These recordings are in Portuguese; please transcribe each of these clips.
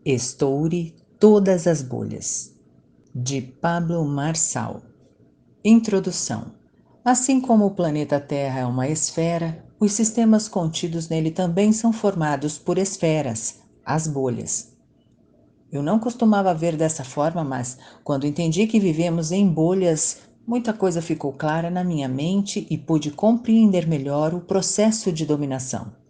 Estoure todas as bolhas, de Pablo Marçal. Introdução. Assim como o planeta Terra é uma esfera, os sistemas contidos nele também são formados por esferas, as bolhas. Eu não costumava ver dessa forma, mas quando entendi que vivemos em bolhas, muita coisa ficou clara na minha mente e pude compreender melhor o processo de dominação.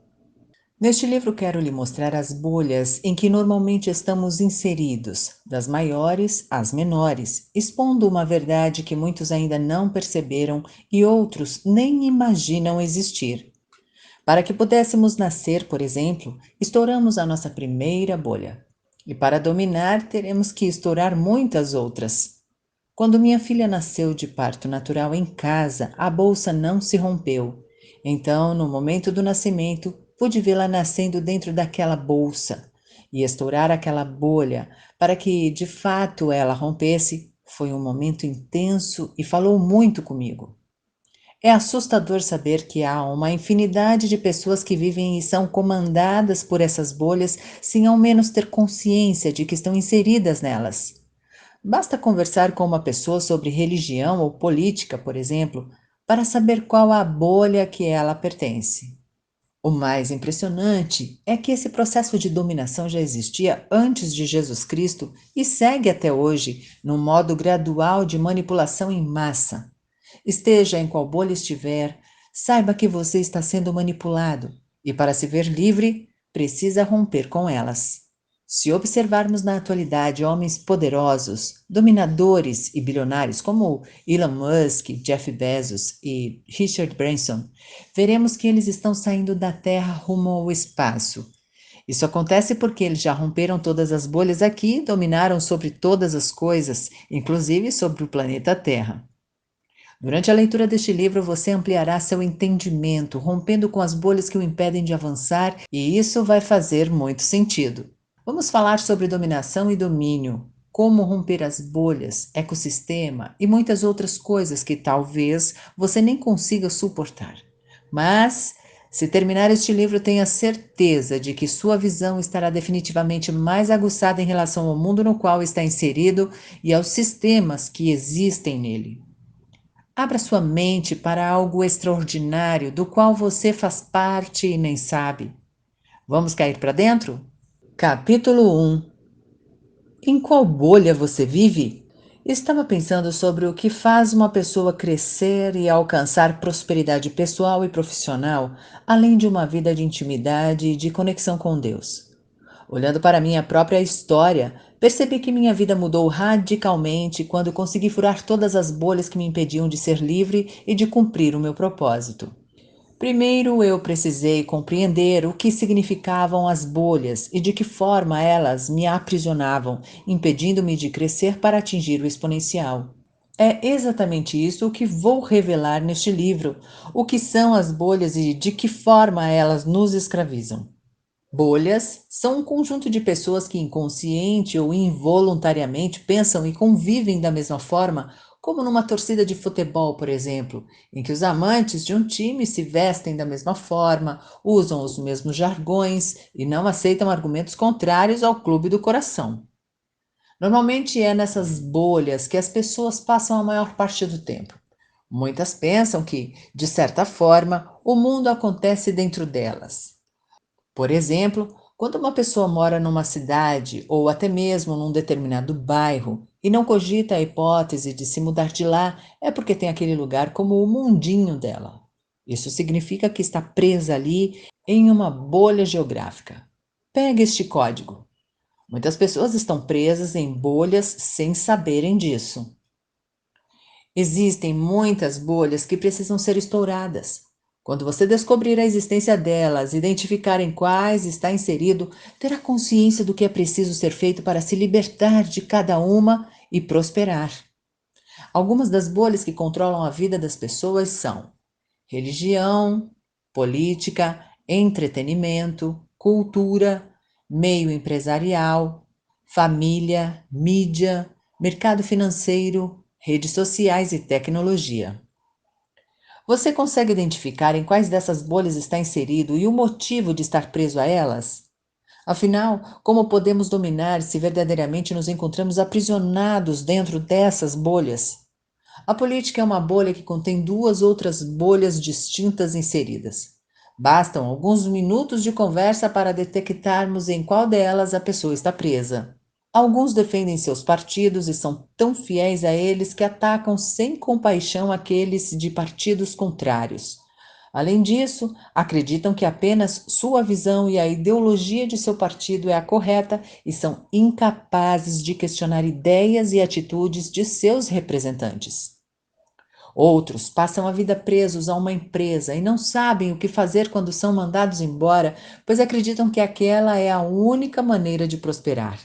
Neste livro quero lhe mostrar as bolhas em que normalmente estamos inseridos, das maiores às menores, expondo uma verdade que muitos ainda não perceberam e outros nem imaginam existir. Para que pudéssemos nascer, por exemplo, estouramos a nossa primeira bolha. E para dominar, teremos que estourar muitas outras. Quando minha filha nasceu de parto natural em casa, a bolsa não se rompeu. Então, no momento do nascimento, pude vê-la nascendo dentro daquela bolsa e estourar aquela bolha para que, de fato, ela rompesse. Foi um momento intenso e falou muito comigo. É assustador saber que há uma infinidade de pessoas que vivem e são comandadas por essas bolhas sem ao menos ter consciência de que estão inseridas nelas. Basta conversar com uma pessoa sobre religião ou política, por exemplo, para saber qual a bolha que ela pertence. O mais impressionante é que esse processo de dominação já existia antes de Jesus Cristo e segue até hoje, num modo gradual de manipulação em massa. Esteja em qual bolha estiver, saiba que você está sendo manipulado e, para se ver livre, precisa romper com elas. Se observarmos na atualidade homens poderosos, dominadores e bilionários como Elon Musk, Jeff Bezos e Richard Branson, veremos que eles estão saindo da Terra rumo ao espaço. Isso acontece porque eles já romperam todas as bolhas aqui e dominaram sobre todas as coisas, inclusive sobre o planeta Terra. Durante a leitura deste livro, você ampliará seu entendimento, rompendo com as bolhas que o impedem de avançar, e isso vai fazer muito sentido. Vamos falar sobre dominação e domínio, como romper as bolhas, ecossistema e muitas outras coisas que talvez você nem consiga suportar. Mas, se terminar este livro, tenha certeza de que sua visão estará definitivamente mais aguçada em relação ao mundo no qual está inserido e aos sistemas que existem nele. Abra sua mente para algo extraordinário do qual você faz parte e nem sabe. Vamos cair para dentro? Capítulo 1. Em qual bolha você vive? Estava pensando sobre o que faz uma pessoa crescer e alcançar prosperidade pessoal e profissional, além de uma vida de intimidade e de conexão com Deus. Olhando para minha própria história, percebi que minha vida mudou radicalmente quando consegui furar todas as bolhas que me impediam de ser livre e de cumprir o meu propósito. Primeiro, eu precisei compreender o que significavam as bolhas e de que forma elas me aprisionavam, impedindo-me de crescer para atingir o exponencial. É exatamente isso o que vou revelar neste livro: o que são as bolhas e de que forma elas nos escravizam. Bolhas são um conjunto de pessoas que inconsciente ou involuntariamente pensam e convivem da mesma forma, como numa torcida de futebol, por exemplo, em que os amantes de um time se vestem da mesma forma, usam os mesmos jargões e não aceitam argumentos contrários ao clube do coração. Normalmente é nessas bolhas que as pessoas passam a maior parte do tempo. Muitas pensam que, de certa forma, o mundo acontece dentro delas. Por exemplo, quando uma pessoa mora numa cidade ou até mesmo num determinado bairro e não cogita a hipótese de se mudar de lá, é porque tem aquele lugar como o mundinho dela. Isso significa que está presa ali em uma bolha geográfica. Pegue este código. Muitas pessoas estão presas em bolhas sem saberem disso. Existem muitas bolhas que precisam ser estouradas. Quando você descobrir a existência delas, identificar em quais está inserido, terá consciência do que é preciso ser feito para se libertar de cada uma e prosperar. Algumas das bolhas que controlam a vida das pessoas são religião, política, entretenimento, cultura, meio empresarial, família, mídia, mercado financeiro, redes sociais e tecnologia. Você consegue identificar em quais dessas bolhas está inserido e o motivo de estar preso a elas? Afinal, como podemos dominar se verdadeiramente nos encontramos aprisionados dentro dessas bolhas? A política é uma bolha que contém duas outras bolhas distintas inseridas. Bastam alguns minutos de conversa para detectarmos em qual delas a pessoa está presa. Alguns defendem seus partidos e são tão fiéis a eles que atacam sem compaixão aqueles de partidos contrários. Além disso, acreditam que apenas sua visão e a ideologia de seu partido é a correta e são incapazes de questionar ideias e atitudes de seus representantes. Outros passam a vida presos a uma empresa e não sabem o que fazer quando são mandados embora, pois acreditam que aquela é a única maneira de prosperar.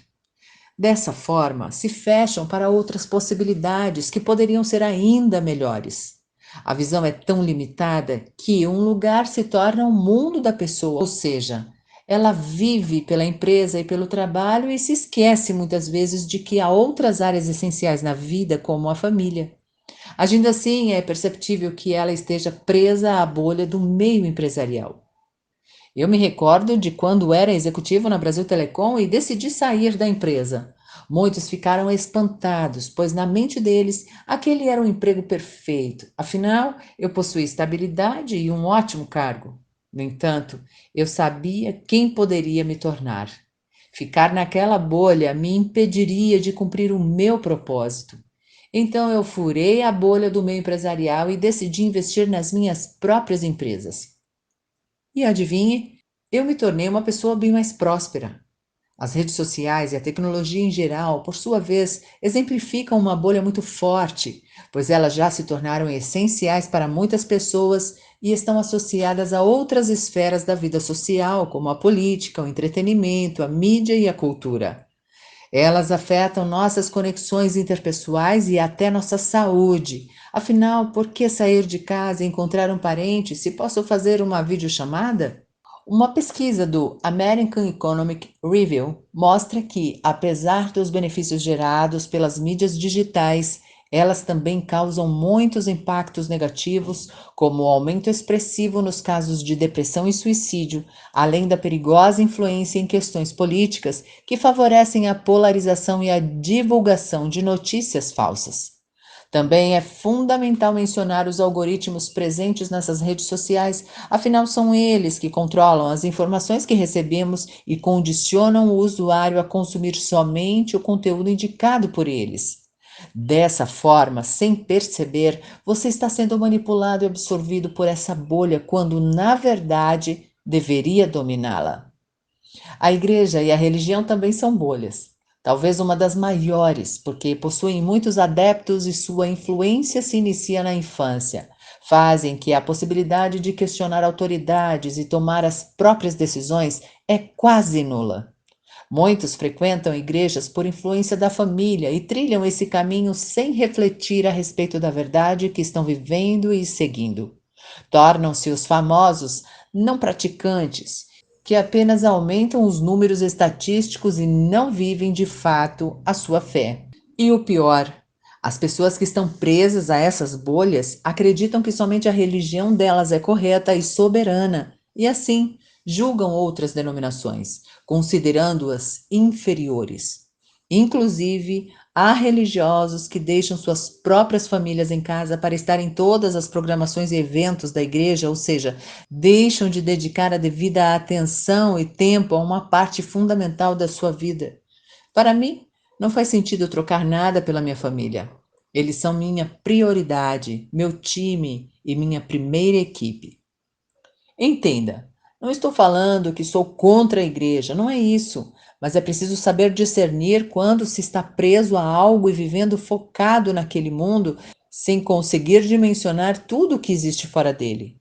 Dessa forma, se fecham para outras possibilidades que poderiam ser ainda melhores. A visão é tão limitada que um lugar se torna o mundo da pessoa, ou seja, ela vive pela empresa e pelo trabalho e se esquece muitas vezes de que há outras áreas essenciais na vida, como a família. Agindo assim, é perceptível que ela esteja presa à bolha do meio empresarial. Eu me recordo de quando era executivo na Brasil Telecom e decidi sair da empresa. Muitos ficaram espantados, pois na mente deles aquele era o emprego perfeito. Afinal, eu possuía estabilidade e um ótimo cargo. No entanto, eu sabia quem poderia me tornar. Ficar naquela bolha me impediria de cumprir o meu propósito. Então eu furei a bolha do meio empresarial e decidi investir nas minhas próprias empresas. E adivinhe, eu me tornei uma pessoa bem mais próspera. As redes sociais e a tecnologia em geral, por sua vez, exemplificam uma bolha muito forte, pois elas já se tornaram essenciais para muitas pessoas e estão associadas a outras esferas da vida social, como a política, o entretenimento, a mídia e a cultura. Elas afetam nossas conexões interpessoais e até nossa saúde. Afinal, por que sair de casa e encontrar um parente se posso fazer uma videochamada? Uma pesquisa do American Economic Review mostra que, apesar dos benefícios gerados pelas mídias digitais, elas também causam muitos impactos negativos, como o aumento expressivo nos casos de depressão e suicídio, além da perigosa influência em questões políticas que favorecem a polarização e a divulgação de notícias falsas. Também é fundamental mencionar os algoritmos presentes nessas redes sociais, afinal, são eles que controlam as informações que recebemos e condicionam o usuário a consumir somente o conteúdo indicado por eles. Dessa forma, sem perceber, você está sendo manipulado e absorvido por essa bolha quando, na verdade, deveria dominá-la. A igreja e a religião também são bolhas. Talvez uma das maiores, porque possuem muitos adeptos e sua influência se inicia na infância. Fazem que a possibilidade de questionar autoridades e tomar as próprias decisões é quase nula. Muitos frequentam igrejas por influência da família e trilham esse caminho sem refletir a respeito da verdade que estão vivendo e seguindo. Tornam-se os famosos não praticantes, que apenas aumentam os números estatísticos e não vivem de fato a sua fé. E o pior, as pessoas que estão presas a essas bolhas acreditam que somente a religião delas é correta e soberana, e assim julgam outras denominações, considerando-as inferiores. Inclusive, há religiosos que deixam suas próprias famílias em casa para estar em todas as programações e eventos da igreja, ou seja, deixam de dedicar a devida atenção e tempo a uma parte fundamental da sua vida. Para mim, não faz sentido trocar nada pela minha família. Eles são minha prioridade, meu time e minha primeira equipe. Entenda, não estou falando que sou contra a igreja, não é isso. Mas é preciso saber discernir quando se está preso a algo e vivendo focado naquele mundo, sem conseguir dimensionar tudo o que existe fora dele.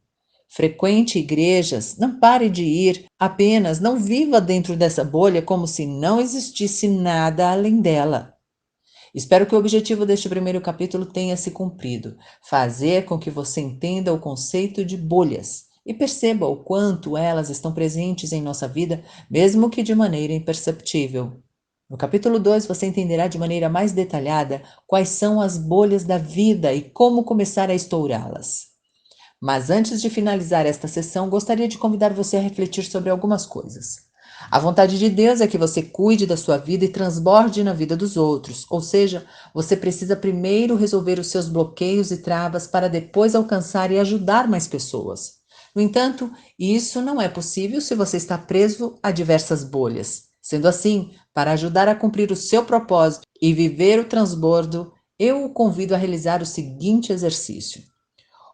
Frequente igrejas, não pare de ir, apenas não viva dentro dessa bolha como se não existisse nada além dela. Espero que o objetivo deste primeiro capítulo tenha se cumprido, fazer com que você entenda o conceito de bolhas e perceba o quanto elas estão presentes em nossa vida, mesmo que de maneira imperceptível. No capítulo 2, você entenderá de maneira mais detalhada quais são as bolhas da vida e como começar a estourá-las. Mas antes de finalizar esta sessão, gostaria de convidar você a refletir sobre algumas coisas. A vontade de Deus é que você cuide da sua vida e transborde na vida dos outros, ou seja, você precisa primeiro resolver os seus bloqueios e travas para depois alcançar e ajudar mais pessoas. No entanto, isso não é possível se você está preso a diversas bolhas. Sendo assim, para ajudar a cumprir o seu propósito e viver o transbordo, eu o convido a realizar o seguinte exercício.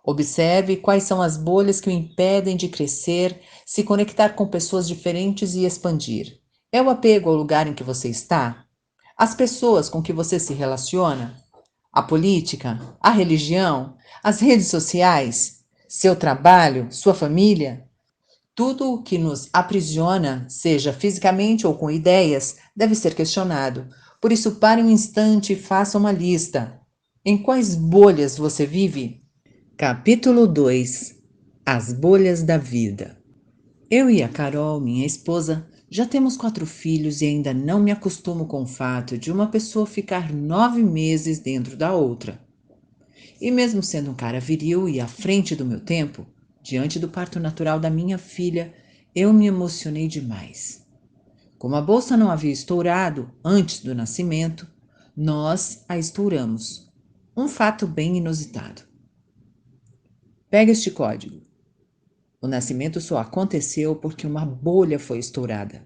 Observe quais são as bolhas que o impedem de crescer, se conectar com pessoas diferentes e expandir. É o apego ao lugar em que você está? As pessoas com que você se relaciona? A política? A religião? As redes sociais? Seu trabalho? Sua família? Tudo o que nos aprisiona, seja fisicamente ou com ideias, deve ser questionado. Por isso, pare um instante e faça uma lista. Em quais bolhas você vive? Capítulo 2. As bolhas da vida. Eu e a Carol, minha esposa, já temos 4 filhos e ainda não me acostumo com o fato de uma pessoa ficar 9 meses dentro da outra. E mesmo sendo um cara viril e à frente do meu tempo, diante do parto natural da minha filha, eu me emocionei demais. Como a bolsa não havia estourado antes do nascimento, nós a estouramos. Um fato bem inusitado. Pega este código. O nascimento só aconteceu porque uma bolha foi estourada.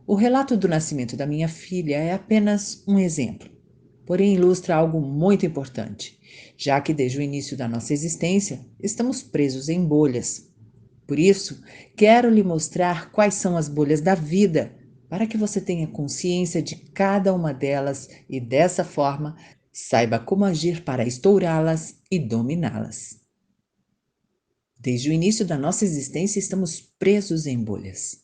O relato do nascimento da minha filha é apenas um exemplo, porém ilustra algo muito importante, já que desde o início da nossa existência estamos presos em bolhas. Por isso, quero lhe mostrar quais são as bolhas da vida, para que você tenha consciência de cada uma delas e dessa forma saiba como agir para estourá-las e dominá-las. Desde o início da nossa existência, estamos presos em bolhas.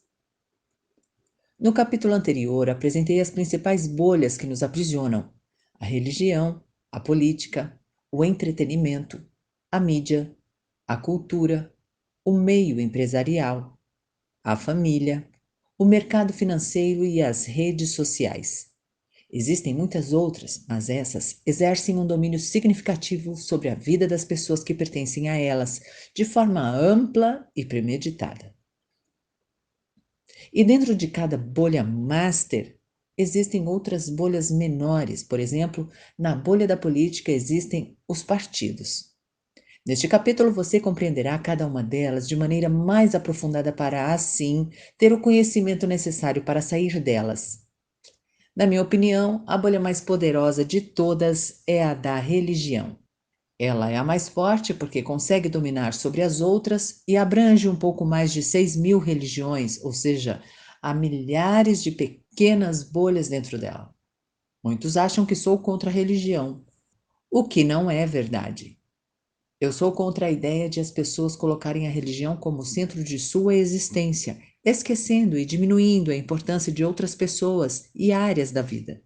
No capítulo anterior, apresentei as principais bolhas que nos aprisionam: a religião, a política, o entretenimento, a mídia, a cultura, o meio empresarial, a família, o mercado financeiro e as redes sociais. Existem muitas outras, mas essas exercem um domínio significativo sobre a vida das pessoas que pertencem a elas, de forma ampla e premeditada. E dentro de cada bolha master, existem outras bolhas menores. Por exemplo, na bolha da política existem os partidos. Neste capítulo você compreenderá cada uma delas de maneira mais aprofundada para, assim, ter o conhecimento necessário para sair delas. Na minha opinião, a bolha mais poderosa de todas é a da religião. Ela é a mais forte porque consegue dominar sobre as outras e abrange um pouco mais de 6.000 religiões, ou seja, há milhares de pequenas bolhas dentro dela. Muitos acham que sou contra a religião, o que não é verdade. Eu sou contra a ideia de as pessoas colocarem a religião como centro de sua existência, esquecendo e diminuindo a importância de outras pessoas e áreas da vida.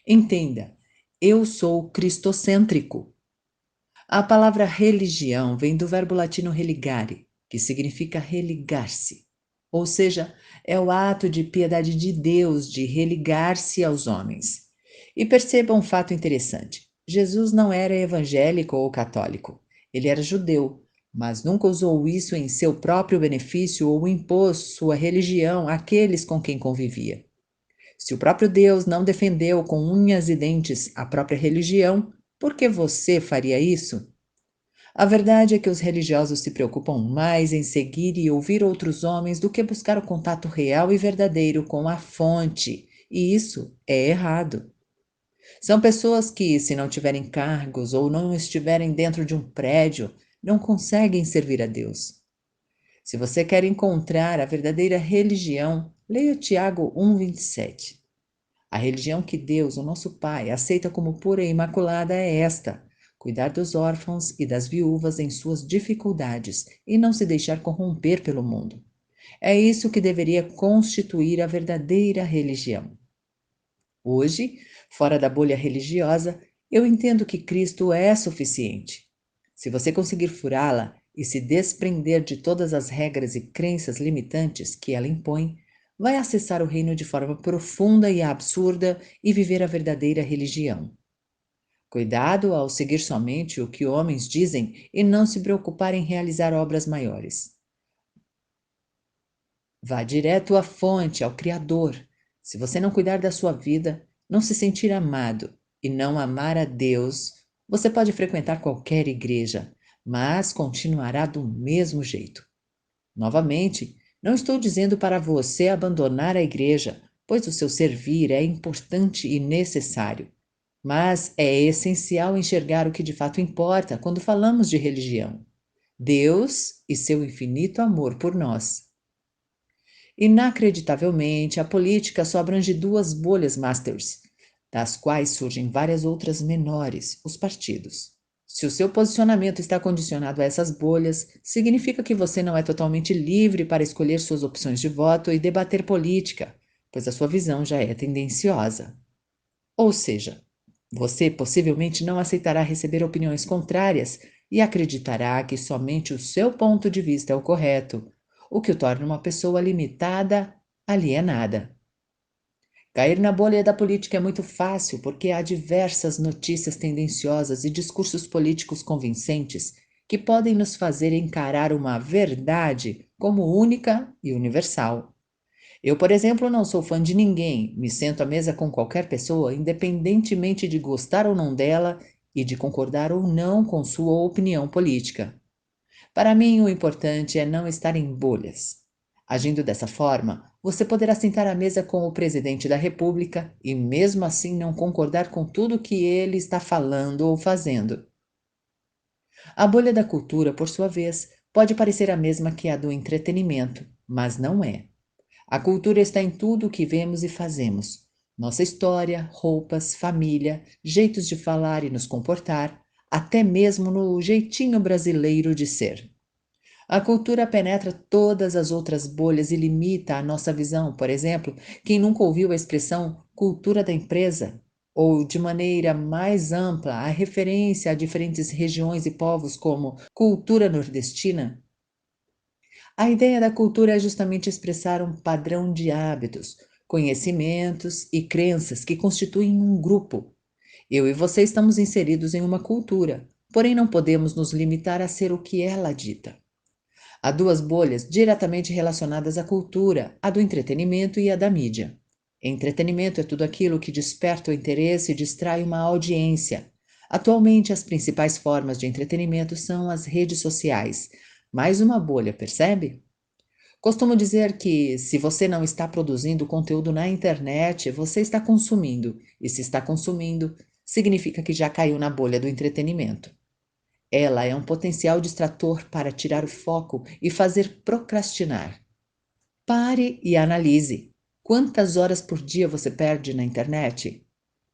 Entenda, eu sou cristocêntrico. A palavra religião vem do verbo latino religare, que significa religar-se. Ou seja, é o ato de piedade de Deus de religar-se aos homens. E perceba um fato interessante: Jesus não era evangélico ou católico. Ele era judeu, mas nunca usou isso em seu próprio benefício ou impôs sua religião àqueles com quem convivia. Se o próprio Deus não defendeu com unhas e dentes a própria religião, por que você faria isso? A verdade é que os religiosos se preocupam mais em seguir e ouvir outros homens do que buscar o contato real e verdadeiro com a fonte, e isso é errado. São pessoas que, se não tiverem cargos ou não estiverem dentro de um prédio, não conseguem servir a Deus. Se você quer encontrar a verdadeira religião, leia Tiago 1:27. A religião que Deus, o nosso Pai, aceita como pura e imaculada é esta: cuidar dos órfãos e das viúvas em suas dificuldades e não se deixar corromper pelo mundo. É isso que deveria constituir a verdadeira religião. Hoje, fora da bolha religiosa, eu entendo que Cristo é suficiente. Se você conseguir furá-la e se desprender de todas as regras e crenças limitantes que ela impõe, vai acessar o reino de forma profunda e absurda e viver a verdadeira religião. Cuidado ao seguir somente o que homens dizem e não se preocupar em realizar obras maiores. Vá direto à fonte, ao Criador. Se você não cuidar da sua vida, não se sentir amado e não amar a Deus, você pode frequentar qualquer igreja, mas continuará do mesmo jeito. Novamente, não estou dizendo para você abandonar a igreja, pois o seu servir é importante e necessário. Mas é essencial enxergar o que de fato importa quando falamos de religião: Deus e seu infinito amor por nós. Inacreditavelmente, a política só abrange duas bolhas masters, das quais surgem várias outras menores, os partidos. Se o seu posicionamento está condicionado a essas bolhas, significa que você não é totalmente livre para escolher suas opções de voto e debater política, pois a sua visão já é tendenciosa. Ou seja, você possivelmente não aceitará receber opiniões contrárias e acreditará que somente o seu ponto de vista é o correto, o que o torna uma pessoa limitada, alienada. Cair na bolha da política é muito fácil porque há diversas notícias tendenciosas e discursos políticos convincentes que podem nos fazer encarar uma verdade como única e universal. Eu, por exemplo, não sou fã de ninguém, me sento à mesa com qualquer pessoa, independentemente de gostar ou não dela e de concordar ou não com sua opinião política. Para mim, o importante é não estar em bolhas. Agindo dessa forma, você poderá sentar à mesa com o presidente da República e, mesmo assim, não concordar com tudo que ele está falando ou fazendo. A bolha da cultura, por sua vez, pode parecer a mesma que a do entretenimento, mas não é. A cultura está em tudo o que vemos e fazemos. Nossa história, roupas, família, jeitos de falar e nos comportar, até mesmo no jeitinho brasileiro de ser. A cultura penetra todas as outras bolhas e limita a nossa visão. Por exemplo, quem nunca ouviu a expressão cultura da empresa? Ou, de maneira mais ampla, a referência a diferentes regiões e povos como cultura nordestina? A ideia da cultura é justamente expressar um padrão de hábitos, conhecimentos e crenças que constituem um grupo. Eu e você estamos inseridos em uma cultura, porém não podemos nos limitar a ser o que ela dita. Há duas bolhas diretamente relacionadas à cultura, a do entretenimento e a da mídia. Entretenimento é tudo aquilo que desperta o interesse e distrai uma audiência. Atualmente, as principais formas de entretenimento são as redes sociais. Mais uma bolha, percebe? Costumo dizer que, se você não está produzindo conteúdo na internet, você está consumindo. E se está consumindo, significa que já caiu na bolha do entretenimento. Ela é um potencial distrator para tirar o foco e fazer procrastinar. Pare e analise. Quantas horas por dia você perde na internet?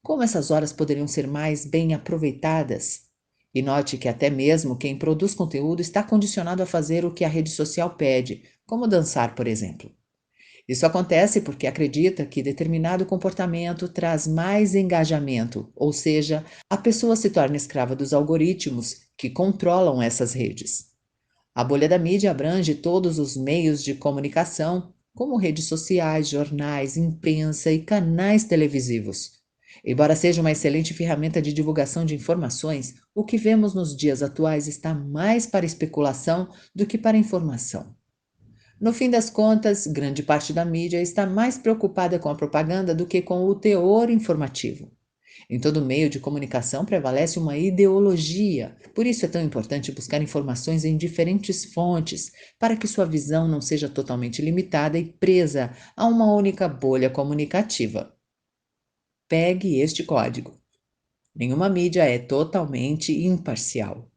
Como essas horas poderiam ser mais bem aproveitadas? E note que até mesmo quem produz conteúdo está condicionado a fazer o que a rede social pede, como dançar, por exemplo. Isso acontece porque acredita que determinado comportamento traz mais engajamento, ou seja, a pessoa se torna escrava dos algoritmos que controlam essas redes. A bolha da mídia abrange todos os meios de comunicação, como redes sociais, jornais, imprensa e canais televisivos. Embora seja uma excelente ferramenta de divulgação de informações, o que vemos nos dias atuais está mais para especulação do que para informação. No fim das contas, grande parte da mídia está mais preocupada com a propaganda do que com o teor informativo. Em todo meio de comunicação prevalece uma ideologia, por isso é tão importante buscar informações em diferentes fontes, para que sua visão não seja totalmente limitada e presa a uma única bolha comunicativa. Pegue este código. Nenhuma mídia é totalmente imparcial.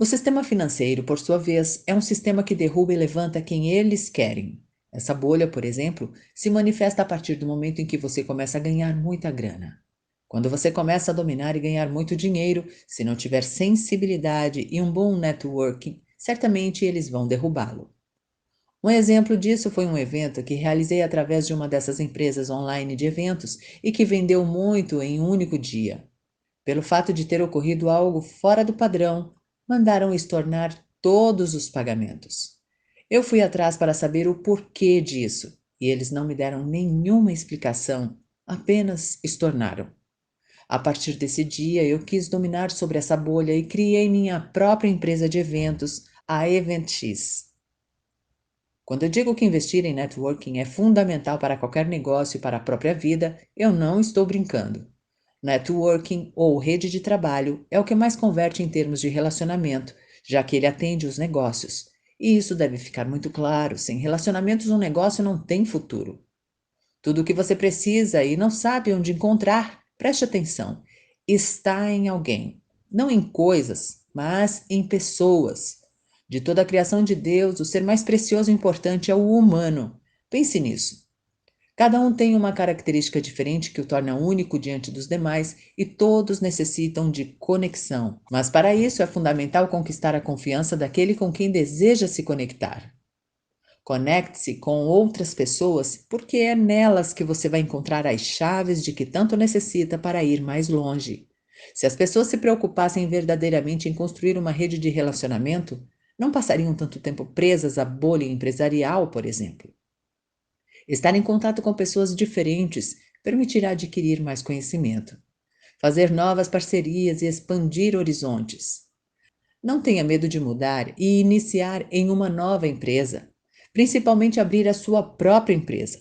O sistema financeiro, por sua vez, é um sistema que derruba e levanta quem eles querem. Essa bolha, por exemplo, se manifesta a partir do momento em que você começa a ganhar muita grana. Quando você começa a dominar e ganhar muito dinheiro, se não tiver sensibilidade e um bom networking, certamente eles vão derrubá-lo. Um exemplo disso foi um evento que realizei através de uma dessas empresas online de eventos e que vendeu muito em um único dia. Pelo fato de ter ocorrido algo fora do padrão, mandaram estornar todos os pagamentos. Eu fui atrás para saber o porquê disso e eles não me deram nenhuma explicação, apenas estornaram. A partir desse dia, eu quis dominar sobre essa bolha e criei minha própria empresa de eventos, a EventX. Quando eu digo que investir em networking é fundamental para qualquer negócio e para a própria vida, eu não estou brincando. Networking ou rede de trabalho é o que mais converte em termos de relacionamento, já que ele atende os negócios. E isso deve ficar muito claro: sem relacionamentos, um negócio não tem futuro. Tudo o que você precisa e não sabe onde encontrar, preste atenção, está em alguém. Não em coisas, mas em pessoas. De toda a criação de Deus, o ser mais precioso e importante é o humano. Pense nisso. Cada um tem uma característica diferente que o torna único diante dos demais e todos necessitam de conexão. Mas para isso é fundamental conquistar a confiança daquele com quem deseja se conectar. Conecte-se com outras pessoas, porque é nelas que você vai encontrar as chaves de que tanto necessita para ir mais longe. Se as pessoas se preocupassem verdadeiramente em construir uma rede de relacionamento, não passariam tanto tempo presas à bolha empresarial, por exemplo. Estar em contato com pessoas diferentes permitirá adquirir mais conhecimento, fazer novas parcerias e expandir horizontes. Não tenha medo de mudar e iniciar em uma nova empresa, principalmente abrir a sua própria empresa.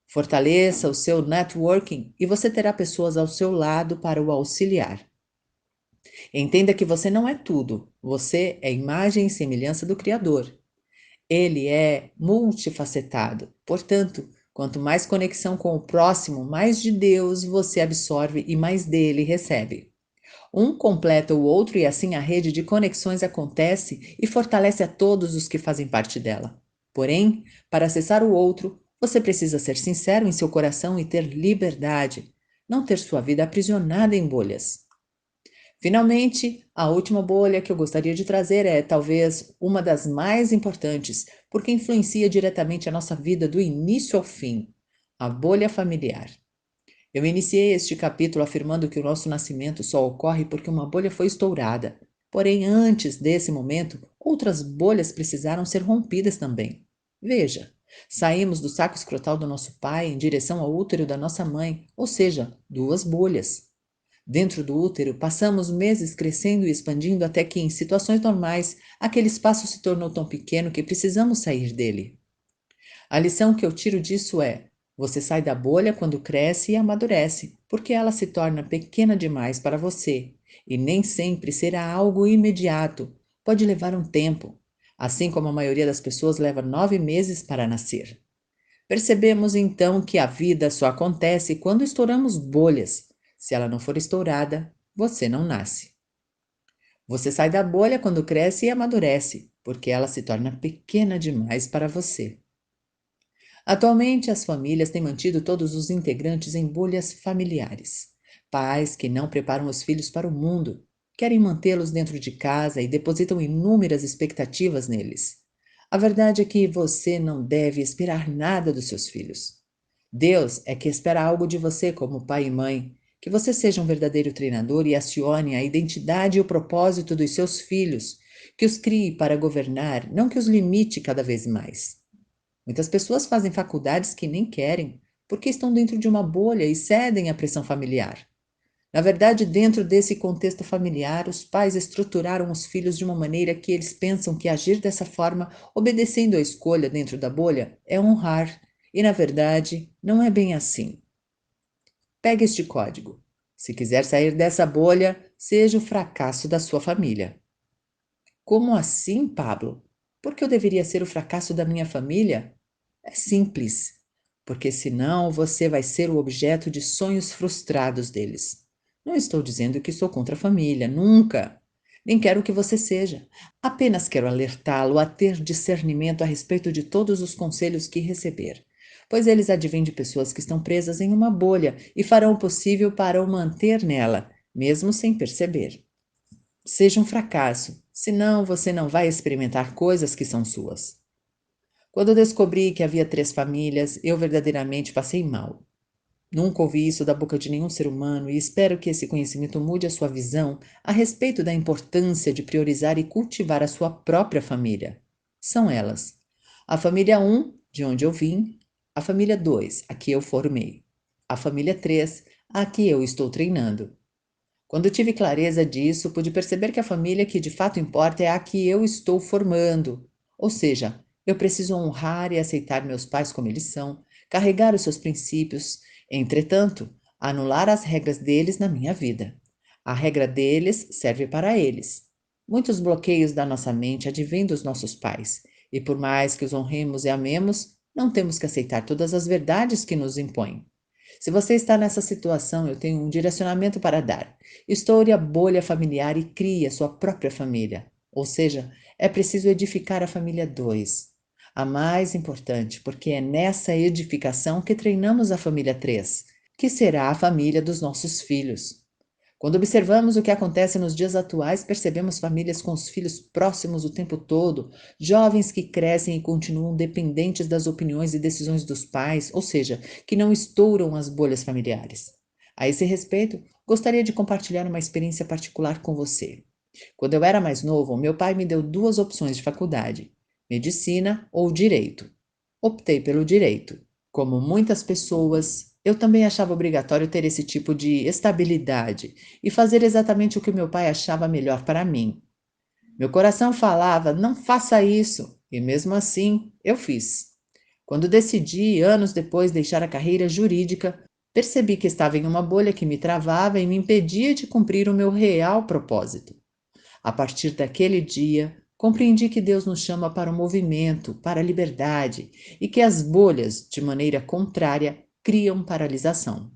Fortaleça o seu networking e você terá pessoas ao seu lado para o auxiliar. Entenda que você não é tudo, você é imagem e semelhança do Criador. Ele é multifacetado, portanto, quanto mais conexão com o próximo, mais de Deus você absorve e mais dele recebe. Um completa o outro e assim a rede de conexões acontece e fortalece a todos os que fazem parte dela. Porém, para acessar o outro, você precisa ser sincero em seu coração e ter liberdade, não ter sua vida aprisionada em bolhas. Finalmente, a última bolha que eu gostaria de trazer é talvez uma das mais importantes, porque influencia diretamente a nossa vida do início ao fim: a bolha familiar. Eu iniciei este capítulo afirmando que o nosso nascimento só ocorre porque uma bolha foi estourada. Porém, antes desse momento, outras bolhas precisaram ser rompidas também. Veja, saímos do saco escrotal do nosso pai em direção ao útero da nossa mãe, ou seja, duas bolhas. Dentro do útero, passamos meses crescendo e expandindo até que, em situações normais, aquele espaço se tornou tão pequeno que precisamos sair dele. A lição que eu tiro disso é: você sai da bolha quando cresce e amadurece, porque ela se torna pequena demais para você, e nem sempre será algo imediato. Pode levar um tempo, assim como a maioria das pessoas leva 9 meses para nascer. Percebemos então que a vida só acontece quando estouramos bolhas. Se ela não for estourada, você não nasce. Você sai da bolha quando cresce e amadurece, porque ela se torna pequena demais para você. Atualmente, as famílias têm mantido todos os integrantes em bolhas familiares. Pais que não preparam os filhos para o mundo, querem mantê-los dentro de casa e depositam inúmeras expectativas neles. A verdade é que você não deve esperar nada dos seus filhos. Deus é que espera algo de você como pai e mãe, que você seja um verdadeiro treinador e acione a identidade e o propósito dos seus filhos, que os crie para governar, não que os limite cada vez mais. Muitas pessoas fazem faculdades que nem querem, porque estão dentro de uma bolha e cedem à pressão familiar. Na verdade, dentro desse contexto familiar, os pais estruturaram os filhos de uma maneira que eles pensam que agir dessa forma, obedecendo à escolha dentro da bolha, é honrar. E na verdade, não é bem assim. Pegue este código. Se quiser sair dessa bolha, seja o fracasso da sua família. Como assim, Pablo? Por que eu deveria ser o fracasso da minha família? É simples, porque senão você vai ser o objeto de sonhos frustrados deles. Não estou dizendo que sou contra a família, nunca. Nem quero que você seja. Apenas quero alertá-lo a ter discernimento a respeito de todos os conselhos que receber, pois eles advêm de pessoas que estão presas em uma bolha e farão o possível para o manter nela, mesmo sem perceber. Seja um fracasso, senão você não vai experimentar coisas que são suas. Quando eu descobri que havia 3 famílias, eu verdadeiramente passei mal. Nunca ouvi isso da boca de nenhum ser humano e espero que esse conhecimento mude a sua visão a respeito da importância de priorizar e cultivar a sua própria família. São elas: a família 1, de onde eu vim; a família 2, a que eu formei; a família 3, a que eu estou treinando. Quando tive clareza disso, pude perceber que a família que de fato importa é a que eu estou formando. Ou seja, Eu preciso honrar e aceitar meus pais como eles são, carregar os seus princípios, entretanto, anular as regras deles na minha vida. A regra deles serve para eles. Muitos bloqueios da nossa mente advêm dos nossos pais, e por mais que os honremos e amemos, não temos que aceitar todas as verdades que nos impõem. Se você está nessa situação, eu tenho um direcionamento para dar. Estoure a bolha familiar e crie a sua própria família. Ou seja, é preciso edificar a família 2. A mais importante, porque é nessa edificação que treinamos a família 3, que será a família dos nossos filhos. Quando observamos o que acontece nos dias atuais, percebemos famílias com os filhos próximos o tempo todo, jovens que crescem e continuam dependentes das opiniões e decisões dos pais, ou seja, que não estouram as bolhas familiares. A esse respeito, gostaria de compartilhar uma experiência particular com você. Quando eu era mais novo, meu pai me deu duas opções de faculdade: medicina ou direito. Optei pelo direito. Como muitas pessoas, eu também achava obrigatório ter esse tipo de estabilidade e fazer exatamente o que meu pai achava melhor para mim. Meu coração falava: não faça isso, e mesmo assim eu fiz. Quando decidi, anos depois, deixar a carreira jurídica, percebi que estava em uma bolha que me travava e me impedia de cumprir o meu real propósito. A partir daquele dia, compreendi que Deus nos chama para o movimento, para a liberdade, e que as bolhas, de maneira contrária, criam paralisação.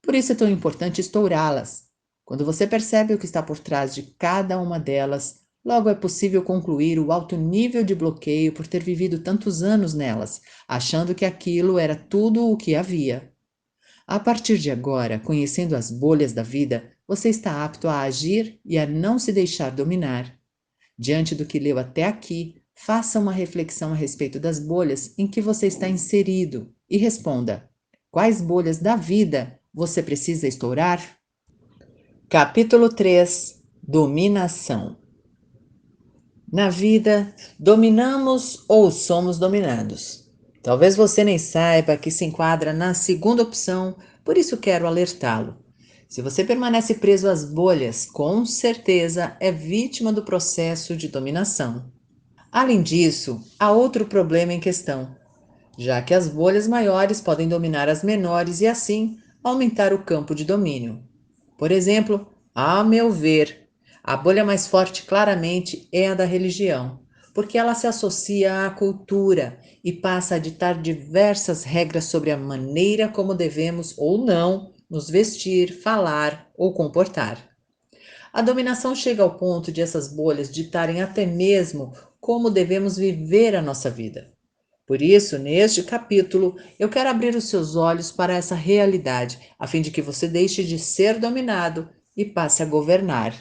Por isso é tão importante estourá-las. Quando você percebe o que está por trás de cada uma delas, logo é possível concluir o alto nível de bloqueio por ter vivido tantos anos nelas, achando que aquilo era tudo o que havia. A partir de agora, conhecendo as bolhas da vida, você está apto a agir e a não se deixar dominar. Diante do que leu até aqui, faça uma reflexão a respeito das bolhas em que você está inserido e responda: quais bolhas da vida você precisa estourar? Capítulo 3: Dominação. Na vida, dominamos ou somos dominados. Talvez você nem saiba que se enquadra na segunda opção, por isso quero alertá-lo. Se você permanece preso às bolhas, com certeza é vítima do processo de dominação. Além disso, há outro problema em questão, já que as bolhas maiores podem dominar as menores e, assim, aumentar o campo de domínio. Por exemplo, a meu ver, a bolha mais forte claramente é a da religião, porque ela se associa à cultura e passa a ditar diversas regras sobre a maneira como devemos ou não nos vestir, falar ou comportar. A dominação chega ao ponto de essas bolhas ditarem até mesmo como devemos viver a nossa vida. Por isso, neste capítulo, eu quero abrir os seus olhos para essa realidade, a fim de que você deixe de ser dominado e passe a governar.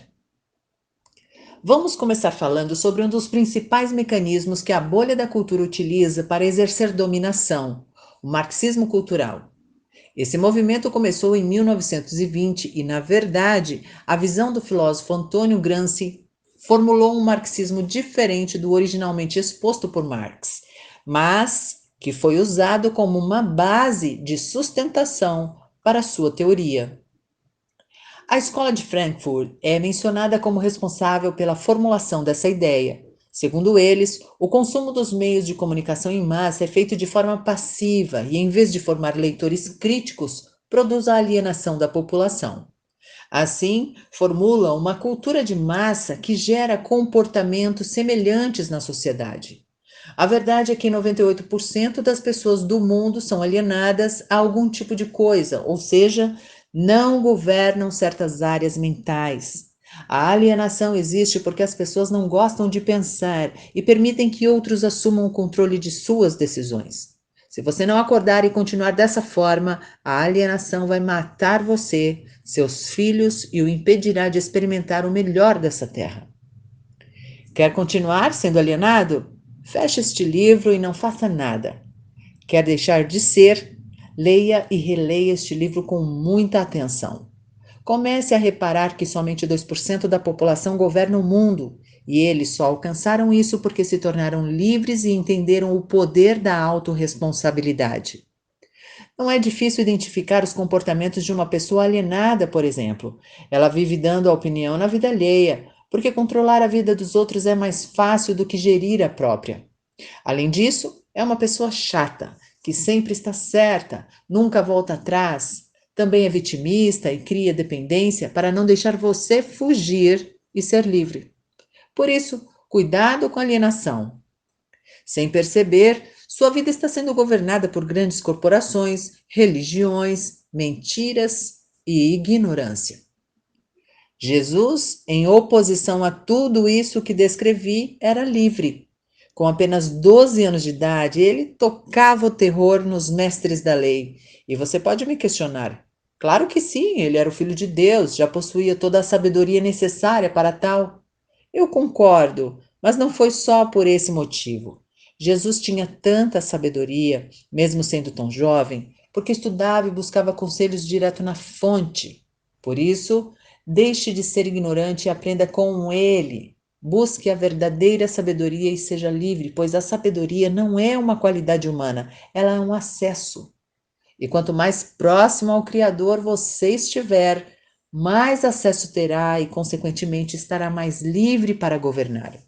Vamos começar falando sobre um dos principais mecanismos que a bolha da cultura utiliza para exercer dominação: o marxismo cultural. Esse movimento começou em 1920 e, na verdade, a visão do filósofo Antônio Gramsci formulou um marxismo diferente do originalmente exposto por Marx, mas que foi usado como uma base de sustentação para sua teoria. A Escola de Frankfurt é mencionada como responsável pela formulação dessa ideia. Segundo eles, o consumo dos meios de comunicação em massa é feito de forma passiva e, em vez de formar leitores críticos, produz a alienação da população. Assim, formula uma cultura de massa que gera comportamentos semelhantes na sociedade. A verdade é que 98% das pessoas do mundo são alienadas a algum tipo de coisa, ou seja, não governam certas áreas mentais. A alienação existe porque as pessoas não gostam de pensar e permitem que outros assumam o controle de suas decisões. Se você não acordar e continuar dessa forma, a alienação vai matar você, seus filhos e o impedirá de experimentar o melhor dessa terra. Quer continuar sendo alienado? Feche este livro e não faça nada. Quer deixar de ser? Leia e releia este livro com muita atenção. Comece a reparar que somente 2% da população governa o mundo, e eles só alcançaram isso porque se tornaram livres e entenderam o poder da autorresponsabilidade. Não é difícil identificar os comportamentos de uma pessoa alienada, por exemplo. Ela vive dando a opinião na vida alheia, porque controlar a vida dos outros é mais fácil do que gerir a própria. Além disso, é uma pessoa chata, que sempre está certa, nunca volta atrás. Também é vitimista e cria dependência para não deixar você fugir e ser livre. Por isso, cuidado com a alienação. Sem perceber, sua vida está sendo governada por grandes corporações, religiões, mentiras e ignorância. Jesus, em oposição a tudo isso que descrevi, era livre. Com apenas 12 anos de idade, ele tocava o terror nos mestres da lei. E você pode me questionar. Claro que sim, ele era o filho de Deus, já possuía toda a sabedoria necessária para tal. Eu concordo, mas não foi só por esse motivo. Jesus tinha tanta sabedoria, mesmo sendo tão jovem, porque estudava e buscava conselhos direto na fonte. Por isso, deixe de ser ignorante e aprenda com ele. Busque a verdadeira sabedoria e seja livre, pois a sabedoria não é uma qualidade humana, ela é um acesso. E quanto mais próximo ao Criador você estiver, mais acesso terá e, consequentemente, estará mais livre para governar.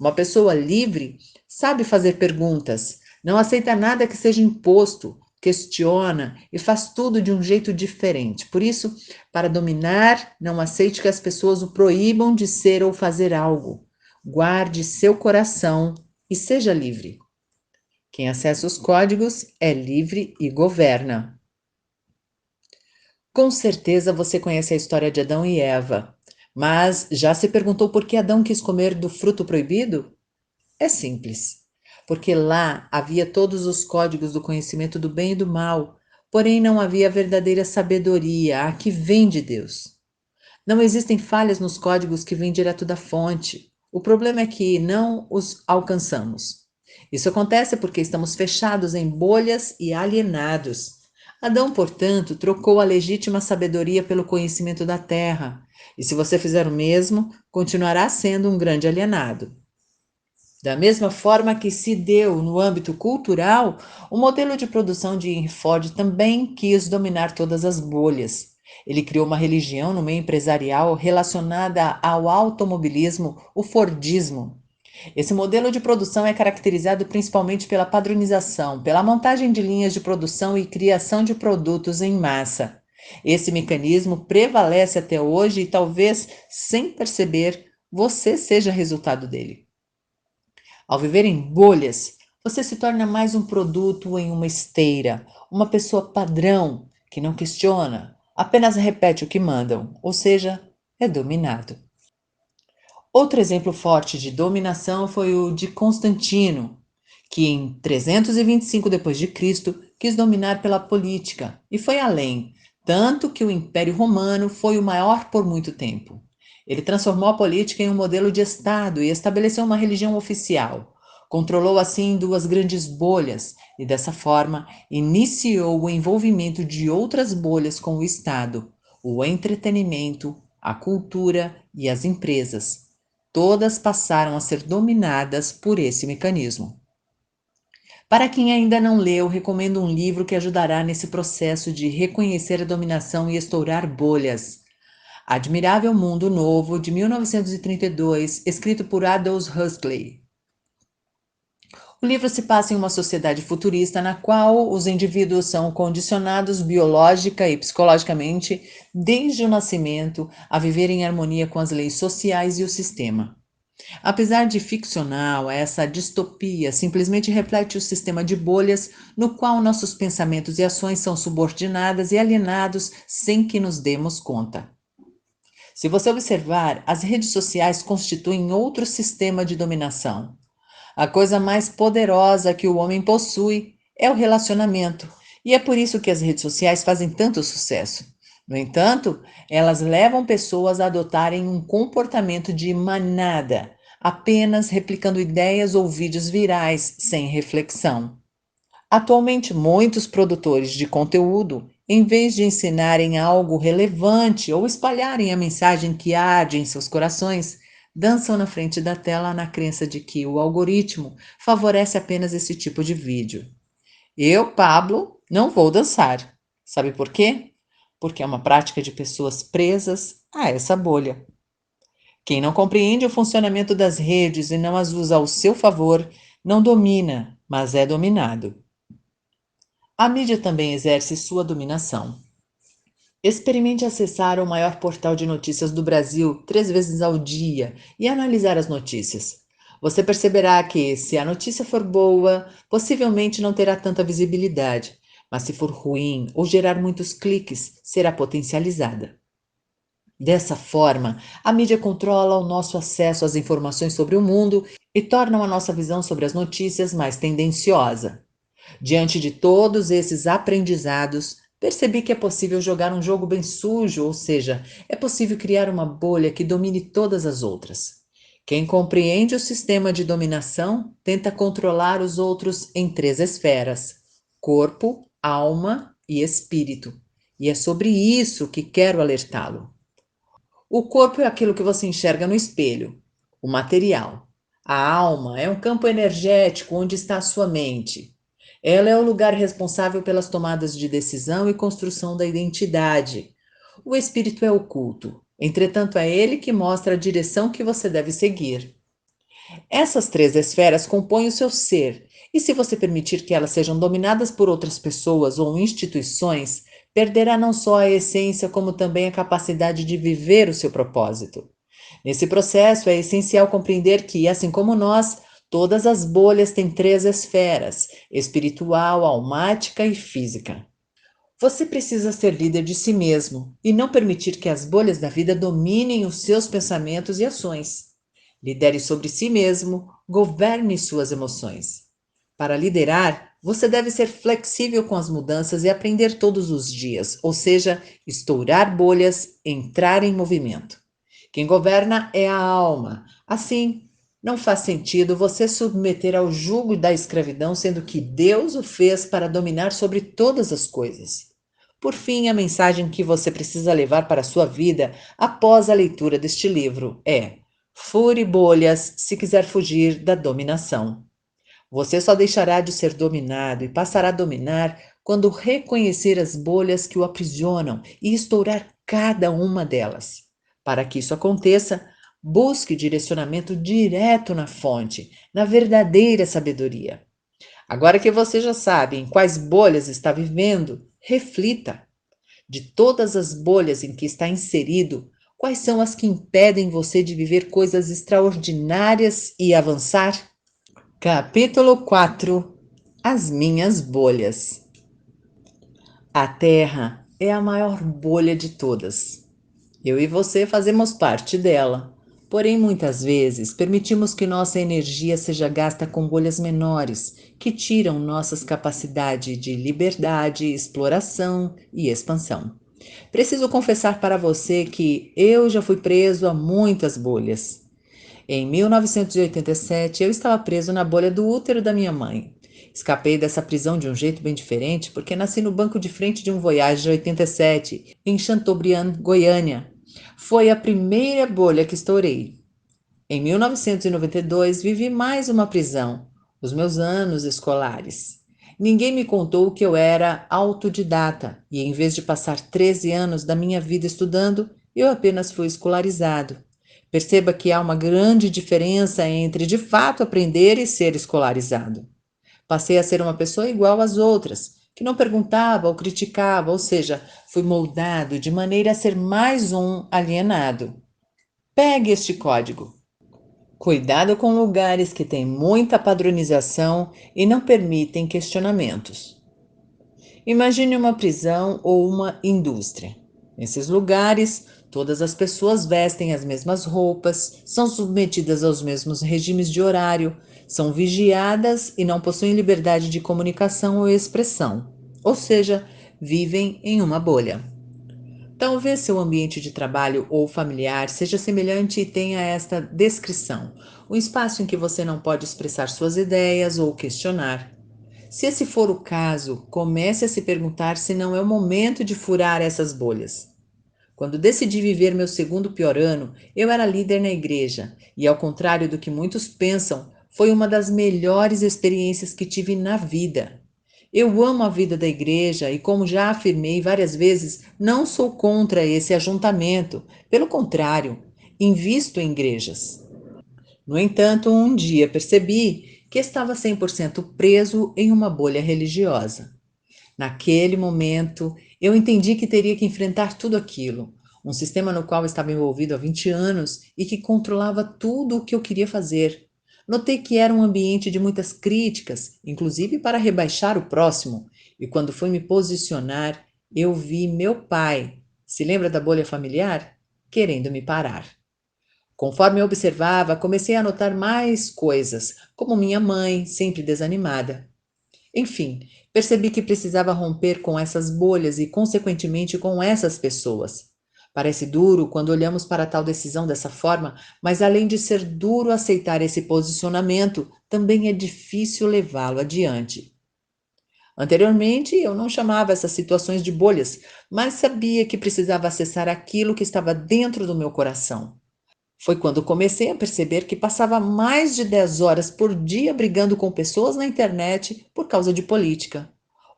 Uma pessoa livre sabe fazer perguntas, não aceita nada que seja imposto, questiona e faz tudo de um jeito diferente. Por isso, para dominar, não aceite que as pessoas o proíbam de ser ou fazer algo. Guarde seu coração e seja livre. Quem acessa os códigos é livre e governa. Com certeza você conhece a história de Adão e Eva, mas já se perguntou por que Adão quis comer do fruto proibido? É simples, porque lá havia todos os códigos do conhecimento do bem e do mal, porém não havia a verdadeira sabedoria, a que vem de Deus. Não existem falhas nos códigos que vêm direto da fonte. O problema é que não os alcançamos. Isso acontece porque estamos fechados em bolhas e alienados. Adão, portanto, trocou a legítima sabedoria pelo conhecimento da terra. E se você fizer o mesmo, continuará sendo um grande alienado. Da mesma forma que se deu no âmbito cultural, o modelo de produção de Henry Ford também quis dominar todas as bolhas. Ele criou uma religião no meio empresarial relacionada ao automobilismo, o Fordismo. Esse modelo de produção é caracterizado principalmente pela padronização, pela montagem de linhas de produção e criação de produtos em massa. Esse mecanismo prevalece até hoje e talvez, sem perceber, você seja resultado dele. Ao viver em bolhas, você se torna mais um produto em uma esteira, uma pessoa padrão que não questiona, apenas repete o que mandam, ou seja, é dominado. Outro exemplo forte de dominação foi o de Constantino, que em 325 d.C. quis dominar pela política e foi além, tanto que o Império Romano foi o maior por muito tempo. Ele transformou a política em um modelo de Estado e estabeleceu uma religião oficial. Controlou assim duas grandes bolhas e, dessa forma, iniciou o envolvimento de outras bolhas com o Estado, o entretenimento, a cultura e as empresas. Todas passaram a ser dominadas por esse mecanismo. Para quem ainda não leu, recomendo um livro que ajudará nesse processo de reconhecer a dominação e estourar bolhas. Admirável Mundo Novo, de 1932, escrito por Aldous Huxley. O livro se passa em uma sociedade futurista na qual os indivíduos são condicionados biológica e psicologicamente, desde o nascimento, a viver em harmonia com as leis sociais e o sistema. Apesar de ficcional, essa distopia simplesmente reflete o sistema de bolhas no qual nossos pensamentos e ações são subordinadas e alienados sem que nos demos conta. Se você observar, as redes sociais constituem outro sistema de dominação. A coisa mais poderosa que o homem possui é o relacionamento, e é por isso que as redes sociais fazem tanto sucesso. No entanto, elas levam pessoas a adotarem um comportamento de manada, apenas replicando ideias ou vídeos virais sem reflexão. Atualmente, muitos produtores de conteúdo, em vez de ensinarem algo relevante ou espalharem a mensagem que arde em seus corações, dançam na frente da tela na crença de que o algoritmo favorece apenas esse tipo de vídeo. Eu, Pablo, não vou dançar. Sabe por quê? Porque é uma prática de pessoas presas a essa bolha. Quem não compreende o funcionamento das redes e não as usa ao seu favor, Não domina, mas é dominado. A mídia também exerce sua dominação. Experimente acessar o maior portal de notícias do Brasil 3 vezes ao dia e analisar as notícias. Você perceberá que, se a notícia for boa, possivelmente não terá tanta visibilidade, mas se for ruim ou gerar muitos cliques, será potencializada. Dessa forma, a mídia controla o nosso acesso às informações sobre o mundo e torna a nossa visão sobre as notícias mais tendenciosa. Diante de todos esses aprendizados, percebi que é possível jogar um jogo bem sujo, ou seja, é possível criar uma bolha que domine todas as outras. Quem compreende o sistema de dominação tenta controlar os outros em 3 esferas: corpo, alma e espírito. E é sobre isso que quero alertá-lo. O corpo é aquilo que você enxerga no espelho, o material. A alma é um campo energético onde está a sua mente. Ela é o lugar responsável pelas tomadas de decisão e construção da identidade. O espírito é oculto, entretanto, é ele que mostra a direção que você deve seguir. Essas 3 esferas compõem o seu ser, e se você permitir que elas sejam dominadas por outras pessoas ou instituições, perderá não só a essência, como também a capacidade de viver o seu propósito. Nesse processo, é essencial compreender que, assim como nós, todas as bolhas têm 3 esferas: espiritual, almática e física. Você precisa ser líder de si mesmo e não permitir que as bolhas da vida dominem os seus pensamentos e ações. Lidere sobre si mesmo, governe suas emoções. Para liderar, você deve ser flexível com as mudanças e aprender todos os dias, ou seja, estourar bolhas, entrar em movimento. Quem governa é a alma. Assim, não faz sentido você submeter ao jugo da escravidão, sendo que Deus o fez para dominar sobre todas as coisas. Por fim, a mensagem que você precisa levar para a sua vida após a leitura deste livro é: fure bolhas se quiser fugir da dominação. Você só deixará de ser dominado e passará a dominar quando reconhecer as bolhas que o aprisionam e estourar cada uma delas. Para que isso aconteça, busque direcionamento direto na fonte, na verdadeira sabedoria. Agora que você já sabe em quais bolhas está vivendo, reflita. De todas as bolhas em que está inserido, quais são as que impedem você de viver coisas extraordinárias e avançar? Capítulo 4: As minhas bolhas. A Terra é a maior bolha de todas. Eu e você fazemos parte dela. Porém, muitas vezes permitimos que nossa energia seja gasta com bolhas menores, que tiram nossas capacidades de liberdade, exploração e expansão. Preciso confessar para você que eu já fui preso a muitas bolhas. Em 1987, eu estava preso na bolha do útero da minha mãe. Escapei dessa prisão de um jeito bem diferente porque nasci no banco de frente de um Voyage 87, em Chateaubriand, Goiânia. Foi a primeira bolha que estourei. Em 1992, vivi mais uma prisão, os meus anos escolares. Ninguém me contou que eu era autodidata e, em vez de passar 13 anos da minha vida estudando, eu apenas fui escolarizado. Perceba que há uma grande diferença entre de fato aprender e ser escolarizado. Passei a ser uma pessoa igual às outras, que não perguntava ou criticava, ou seja, fui moldado de maneira a ser mais um alienado. Pegue este código. Cuidado com lugares que têm muita padronização e não permitem questionamentos. Imagine uma prisão ou uma indústria. Nesses lugares, todas as pessoas vestem as mesmas roupas, são submetidas aos mesmos regimes de horário, são vigiadas e não possuem liberdade de comunicação ou expressão, ou seja, vivem em uma bolha. Talvez seu ambiente de trabalho ou familiar seja semelhante e tenha esta descrição: um espaço em que você não pode expressar suas ideias ou questionar. Se esse for o caso, comece a se perguntar se não é o momento de furar essas bolhas. Quando decidi viver meu segundo pior ano, eu era líder na igreja e, ao contrário do que muitos pensam, foi uma das melhores experiências que tive na vida. Eu amo a vida da igreja e, como já afirmei várias vezes, não sou contra esse ajuntamento. Pelo contrário, invisto em igrejas. No entanto, um dia percebi que estava 100% preso em uma bolha religiosa. Naquele momento, eu entendi que teria que enfrentar tudo aquilo, um sistema no qual estava envolvido há 20 anos e que controlava tudo o que eu queria fazer. Notei que era um ambiente de muitas críticas, inclusive para rebaixar o próximo, e quando fui me posicionar, eu vi meu pai, se lembra da bolha familiar? Querendo me parar. Conforme eu observava, comecei a notar mais coisas, como minha mãe, sempre desanimada. Enfim, percebi que precisava romper com essas bolhas e, consequentemente, com essas pessoas. Parece duro quando olhamos para tal decisão dessa forma, mas além de ser duro aceitar esse posicionamento, também é difícil levá-lo adiante. Anteriormente, eu não chamava essas situações de bolhas, mas sabia que precisava acessar aquilo que estava dentro do meu coração. Foi quando comecei a perceber que passava mais de 10 horas por dia brigando com pessoas na internet por causa de política.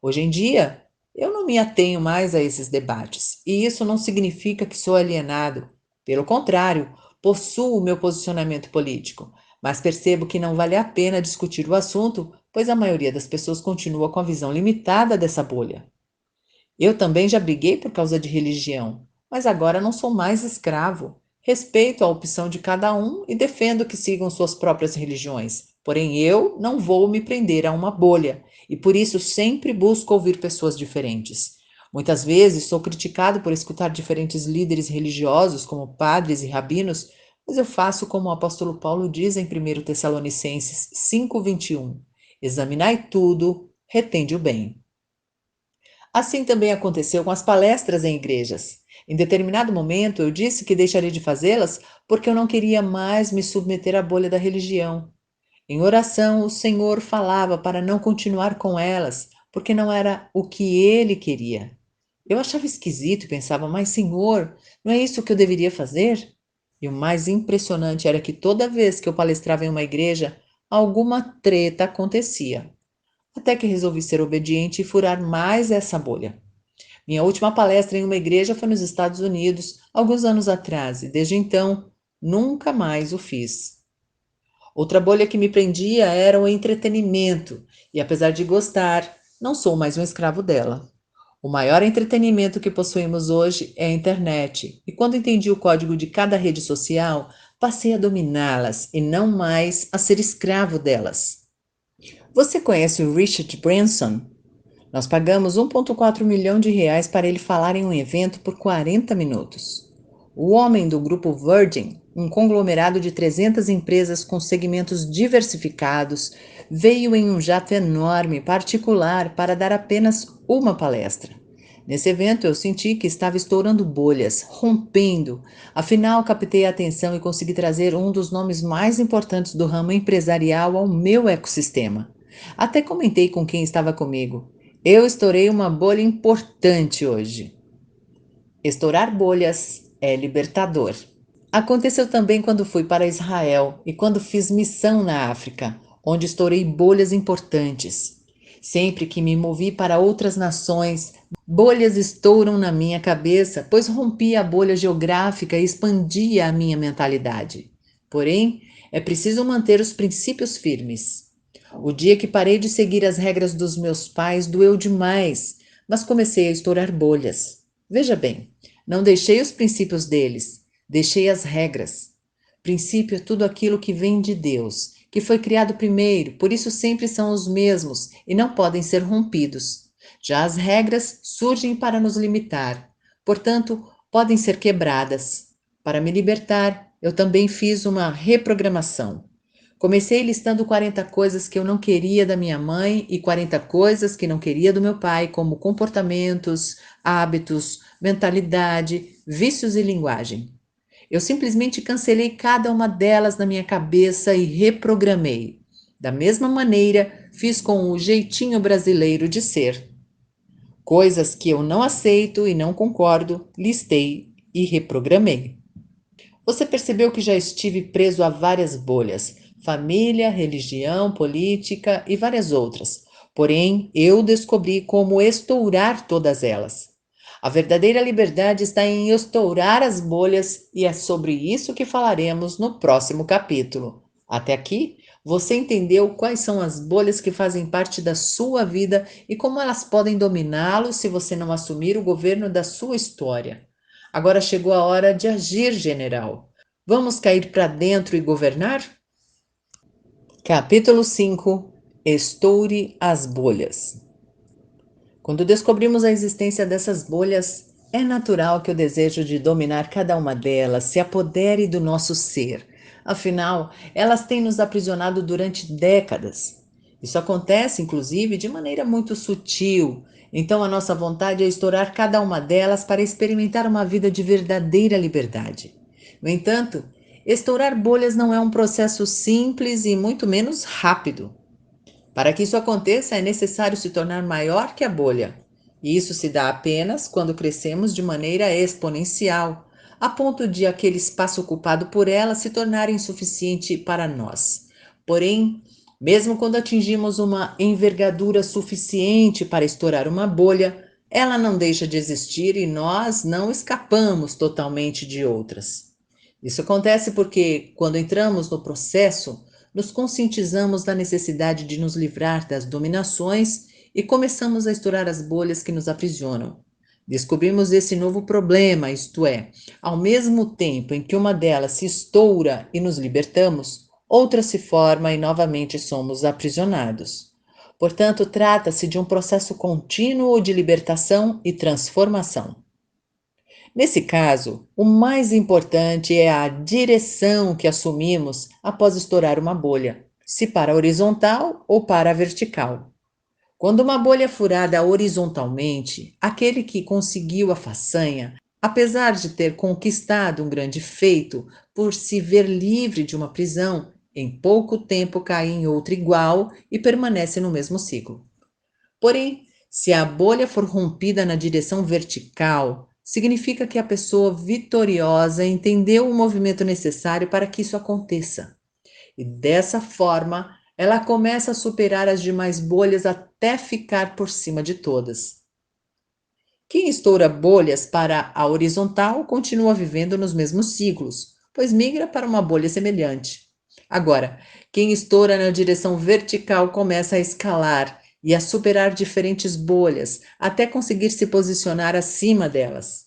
Hoje em dia, eu não me atenho mais a esses debates, e isso não significa que sou alienado. Pelo contrário, possuo o meu posicionamento político, mas percebo que não vale a pena discutir o assunto, pois a maioria das pessoas continua com a visão limitada dessa bolha. Eu também já briguei por causa de religião, mas agora não sou mais escravo. Respeito a opção de cada um e defendo que sigam suas próprias religiões. Porém, eu não vou me prender a uma bolha e por isso sempre busco ouvir pessoas diferentes. Muitas vezes sou criticado por escutar diferentes líderes religiosos, como padres e rabinos, mas eu faço como o apóstolo Paulo diz em 1 Tessalonicenses 5:21: examinai tudo, retende o bem. Assim também aconteceu com as palestras em igrejas. Em determinado momento, eu disse que deixaria de fazê-las porque eu não queria mais me submeter à bolha da religião. Em oração, o Senhor falava para não continuar com elas, porque não era o que ele queria. Eu achava esquisito e pensava, mas Senhor, não é isso que eu deveria fazer? E o mais impressionante era que toda vez que eu palestrava em uma igreja, alguma treta acontecia. Até que resolvi ser obediente e furar mais essa bolha. Minha última palestra em uma igreja foi nos Estados Unidos, alguns anos atrás, e desde então nunca mais o fiz. Outra bolha que me prendia era o entretenimento, e apesar de gostar, não sou mais um escravo dela. O maior entretenimento que possuímos hoje é a internet, e quando entendi o código de cada rede social, passei a dominá-las e não mais a ser escravo delas. Você conhece o Richard Branson? Nós pagamos 1,4 milhão de reais para ele falar em um evento por 40 minutos. O homem do grupo Virgin, um conglomerado de 300 empresas com segmentos diversificados, veio em um jato enorme particular para dar apenas uma palestra. Nesse evento eu senti que estava estourando bolhas, rompendo. Afinal, captei a atenção e consegui trazer um dos nomes mais importantes do ramo empresarial ao meu ecossistema. Até comentei com quem estava comigo. Eu estourei uma bolha importante hoje. Estourar bolhas é libertador. Aconteceu também quando fui para Israel e quando fiz missão na África, onde estourei bolhas importantes. Sempre que me movi para outras nações, bolhas estouram na minha cabeça, pois rompi a bolha geográfica e expandia a minha mentalidade. Porém, é preciso manter os princípios firmes. O dia que parei de seguir as regras dos meus pais doeu demais, mas comecei a estourar bolhas. Veja bem, não deixei os princípios deles, deixei as regras. Princípio é tudo aquilo que vem de Deus, que foi criado primeiro, por isso sempre são os mesmos e não podem ser rompidos. Já as regras surgem para nos limitar, portanto, podem ser quebradas. Para me libertar, eu também fiz uma reprogramação. Comecei listando 40 coisas que eu não queria da minha mãe e 40 coisas que não queria do meu pai, como comportamentos, hábitos, mentalidade, vícios e linguagem. Eu simplesmente cancelei cada uma delas na minha cabeça e reprogramei. Da mesma maneira, fiz com o jeitinho brasileiro de ser. Coisas que eu não aceito e não concordo, listei e reprogramei. Você percebeu que já estive preso a várias bolhas, família, religião, política e várias outras. Porém, eu descobri como estourar todas elas. A verdadeira liberdade está em estourar as bolhas e é sobre isso que falaremos no próximo capítulo. Até aqui, Você entendeu quais são as bolhas que fazem parte da sua vida e como elas podem dominá-lo se você não assumir o governo da sua história. Agora chegou a hora de agir, general. Vamos cair para dentro e governar? Capítulo 5. Estoure as bolhas. Quando descobrimos a existência dessas bolhas, é natural que o desejo de dominar cada uma delas se apodere do nosso ser. Afinal, elas têm nos aprisionado durante décadas. Isso acontece, inclusive, de maneira muito sutil. Então, a nossa vontade é estourar cada uma delas para experimentar uma vida de verdadeira liberdade. No entanto, estourar bolhas não é um processo simples e muito menos rápido. Para que isso aconteça, é necessário se tornar maior que a bolha. E isso se dá apenas quando crescemos de maneira exponencial, a ponto de aquele espaço ocupado por ela se tornar insuficiente para nós. Porém, mesmo quando atingimos uma envergadura suficiente para estourar uma bolha, ela não deixa de existir e nós não escapamos totalmente de outras. Isso acontece porque, quando entramos no processo, nos conscientizamos da necessidade de nos livrar das dominações e começamos a estourar as bolhas que nos aprisionam. Descobrimos esse novo problema, isto é, ao mesmo tempo em que uma delas se estoura e nos libertamos, outra se forma e novamente somos aprisionados. Portanto, trata-se de um processo contínuo de libertação e transformação. Nesse caso, o mais importante é a direção que assumimos após estourar uma bolha, se para a horizontal ou para a vertical. Quando uma bolha é furada horizontalmente, aquele que conseguiu a façanha, apesar de ter conquistado um grande feito por se ver livre de uma prisão, em pouco tempo cai em outra igual e permanece no mesmo ciclo. Porém, se a bolha for rompida na direção vertical, significa que a pessoa vitoriosa entendeu o movimento necessário para que isso aconteça. E dessa forma, ela começa a superar as demais bolhas até ficar por cima de todas. Quem estoura bolhas para a horizontal continua vivendo nos mesmos ciclos, pois migra para uma bolha semelhante. Agora, quem estoura na direção vertical começa a escalar e a superar diferentes bolhas até conseguir se posicionar acima delas.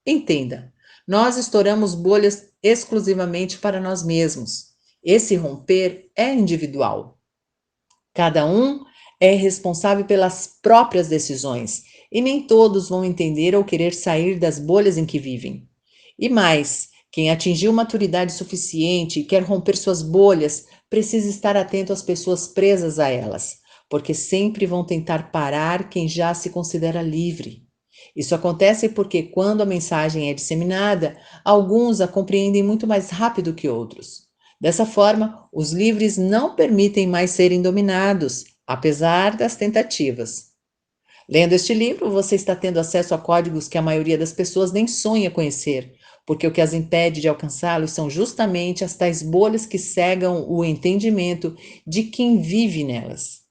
Entenda, nós estouramos bolhas exclusivamente para nós mesmos. Esse romper é individual. Cada um é responsável pelas próprias decisões e nem todos vão entender ou querer sair das bolhas em que vivem. E mais, quem atingiu maturidade suficiente e quer romper suas bolhas precisa estar atento às pessoas presas a elas, porque sempre vão tentar parar quem já se considera livre. Isso acontece porque, quando a mensagem é disseminada, alguns a compreendem muito mais rápido que outros. Dessa forma, os livres não permitem mais serem dominados, apesar das tentativas. Lendo este livro, você está tendo acesso a códigos que a maioria das pessoas nem sonha conhecer, porque o que as impede de alcançá-los são justamente as tais bolhas que cegam o entendimento de quem vive nelas.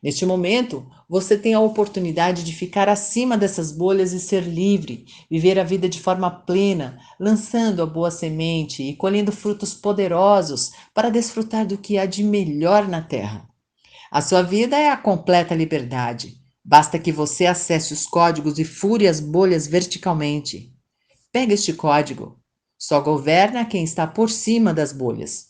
Neste momento, você tem a oportunidade de ficar acima dessas bolhas e ser livre, viver a vida de forma plena, lançando a boa semente e colhendo frutos poderosos para desfrutar do que há de melhor na terra. A sua vida é a completa liberdade. Basta que você acesse os códigos e fure as bolhas verticalmente. Pega este código. Só governa quem está por cima das bolhas.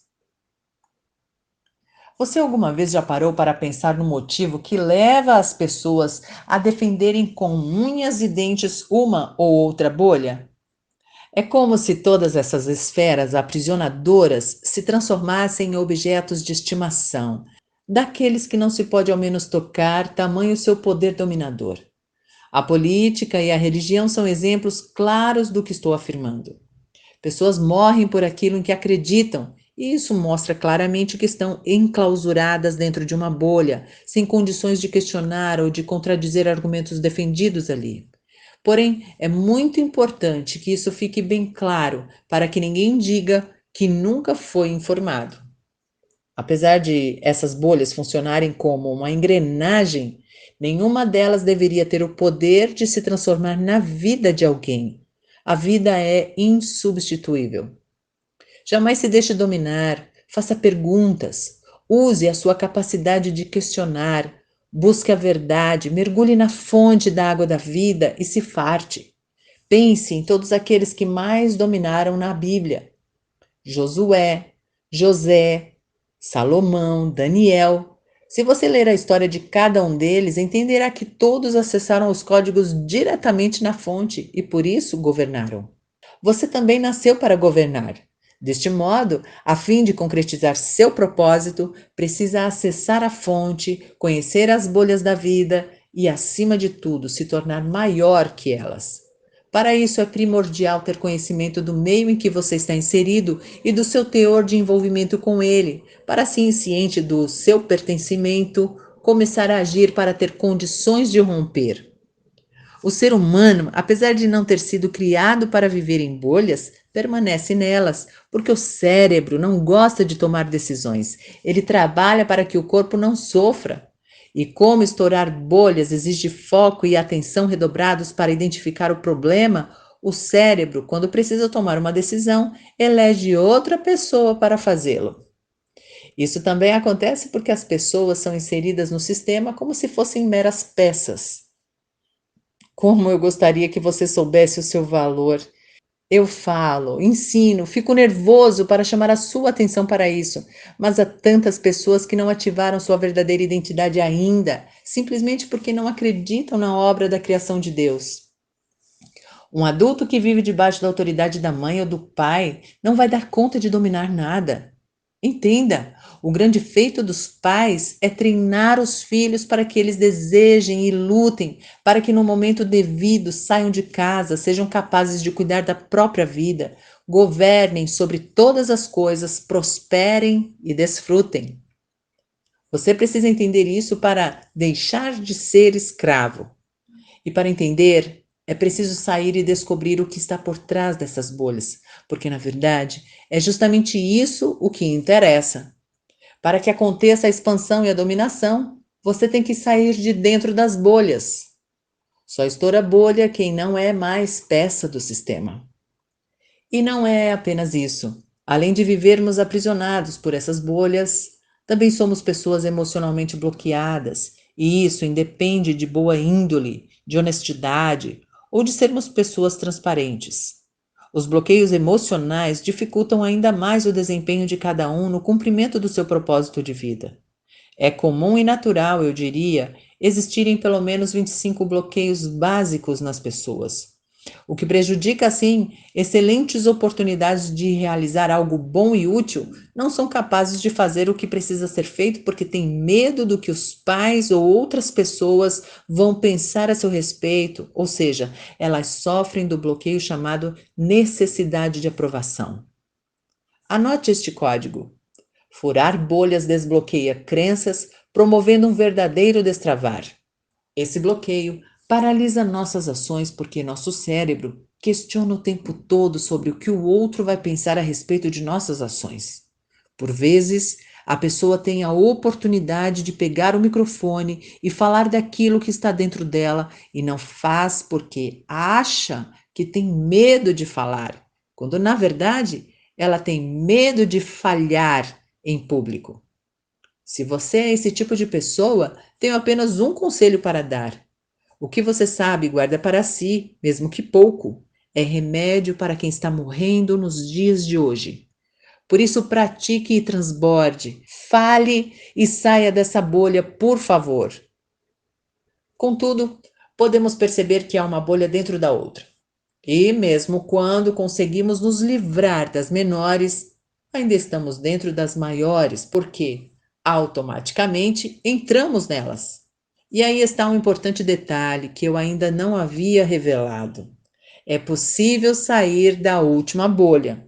Você alguma vez já parou para pensar no motivo que leva as pessoas a defenderem com unhas e dentes uma ou outra bolha? É como se todas essas esferas aprisionadoras se transformassem em objetos de estimação, daqueles que não se pode ao menos tocar, tamanho seu poder dominador. A política e a religião são exemplos claros do que estou afirmando. Pessoas morrem por aquilo em que acreditam, e isso mostra claramente que estão enclausuradas dentro de uma bolha, sem condições de questionar ou de contradizer argumentos defendidos ali. Porém, é muito importante que isso fique bem claro para que ninguém diga que nunca foi informado. Apesar de essas bolhas funcionarem como uma engrenagem, nenhuma delas deveria ter o poder de se transformar na vida de alguém. A vida é insubstituível. Jamais se deixe dominar, faça perguntas, Use a sua capacidade de questionar, busque a verdade, mergulhe na fonte da água da vida e se farte. Pense em todos aqueles que mais dominaram na Bíblia: Josué, José, Salomão, Daniel. Se você ler a história de cada um deles, entenderá que todos acessaram os códigos diretamente na fonte e por isso governaram. Você também nasceu para governar. Deste modo, a fim de concretizar seu propósito, precisa acessar a fonte, conhecer as bolhas da vida e, acima de tudo, se tornar maior que elas. Para isso, é primordial ter conhecimento do meio em que você está inserido e do seu teor de envolvimento com ele, para assim, ciente do seu pertencimento, começar a agir para ter condições de romper. O ser humano, apesar de não ter sido criado para viver em bolhas, permanece nelas, porque o cérebro não gosta de tomar decisões. Ele trabalha para que o corpo não sofra. E como estourar bolhas exige foco e atenção redobrados para identificar o problema, o cérebro, quando precisa tomar uma decisão, elege outra pessoa para fazê-lo. Isso também acontece porque as pessoas são inseridas no sistema como se fossem meras peças. Como eu gostaria que você soubesse o seu valor. Eu falo, ensino, fico nervoso para chamar a sua atenção para isso, mas há tantas pessoas que não ativaram sua verdadeira identidade ainda, simplesmente porque não acreditam na obra da criação de Deus. Um adulto que vive debaixo da autoridade da mãe ou do pai não vai dar conta de dominar nada. Entenda, o grande feito dos pais é treinar os filhos para que eles desejem e lutem, para que no momento devido saiam de casa, sejam capazes de cuidar da própria vida, governem sobre todas as coisas, prosperem e desfrutem. Você precisa entender isso para deixar de ser escravo. E para entender, é preciso sair e descobrir o que está por trás dessas bolhas, porque na verdade é justamente isso o que interessa. Para que aconteça a expansão e a dominação, você tem que sair de dentro das bolhas. Só estoura bolha quem não é mais peça do sistema. E não é apenas isso. Além de vivermos aprisionados por essas bolhas, também somos pessoas emocionalmente bloqueadas, e isso independe de boa índole, de honestidade ou de sermos pessoas transparentes. Os bloqueios emocionais dificultam ainda mais o desempenho de cada um no cumprimento do seu propósito de vida. É comum e natural, eu diria, existirem pelo menos 25 bloqueios básicos nas pessoas, o que prejudica, assim, excelentes oportunidades de realizar algo bom e útil, não são capazes de fazer o que precisa ser feito porque têm medo do que os pais ou outras pessoas vão pensar a seu respeito, ou seja, elas sofrem do bloqueio chamado necessidade de aprovação. Anote este código. Furar bolhas desbloqueia crenças, promovendo um verdadeiro destravar. Esse bloqueio paralisa nossas ações porque nosso cérebro questiona o tempo todo sobre o que o outro vai pensar a respeito de nossas ações. Por vezes, a pessoa tem a oportunidade de pegar o microfone e falar daquilo que está dentro dela e não faz porque acha que tem medo de falar, quando na verdade ela tem medo de falhar em público. Se você é esse tipo de pessoa, tenho apenas um conselho para dar. O que você sabe, guarda para si, mesmo que pouco. É remédio para quem está morrendo nos dias de hoje. Por isso, pratique e transborde. Fale e saia dessa bolha, por favor. Contudo, podemos perceber que há uma bolha dentro da outra. E mesmo quando conseguimos nos livrar das menores, ainda estamos dentro das maiores, porque automaticamente entramos nelas. E aí está um importante detalhe que eu ainda não havia revelado. É possível sair da última bolha.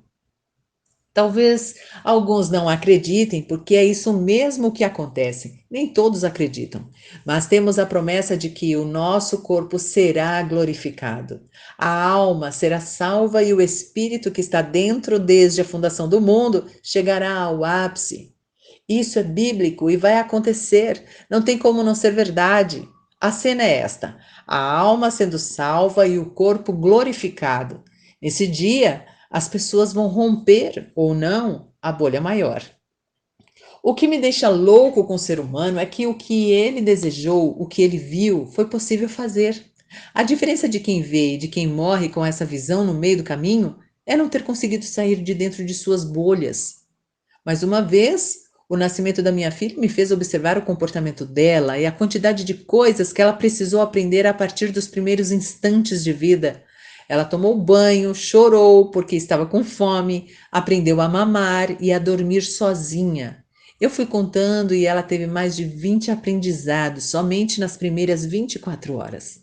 Talvez alguns não acreditem, porque é isso mesmo que acontece. Nem todos acreditam, mas temos a promessa de que o nosso corpo será glorificado. A alma será salva e o espírito que está dentro desde a fundação do mundo chegará ao ápice. Isso é bíblico e vai acontecer. Não tem como não ser verdade. A cena é esta: a alma sendo salva e o corpo glorificado. Nesse dia, as pessoas vão romper ou não a bolha maior. O que me deixa louco com o ser humano é que o que ele desejou, o que ele viu, foi possível fazer. A diferença de quem vê e de quem morre com essa visão no meio do caminho é não ter conseguido sair de dentro de suas bolhas. Mais uma vez, o nascimento da minha filha me fez observar o comportamento dela e a quantidade de coisas que ela precisou aprender a partir dos primeiros instantes de vida. Ela tomou banho, chorou porque estava com fome, aprendeu a mamar e a dormir sozinha. Eu fui contando e ela teve mais de 20 aprendizados somente nas primeiras 24 horas.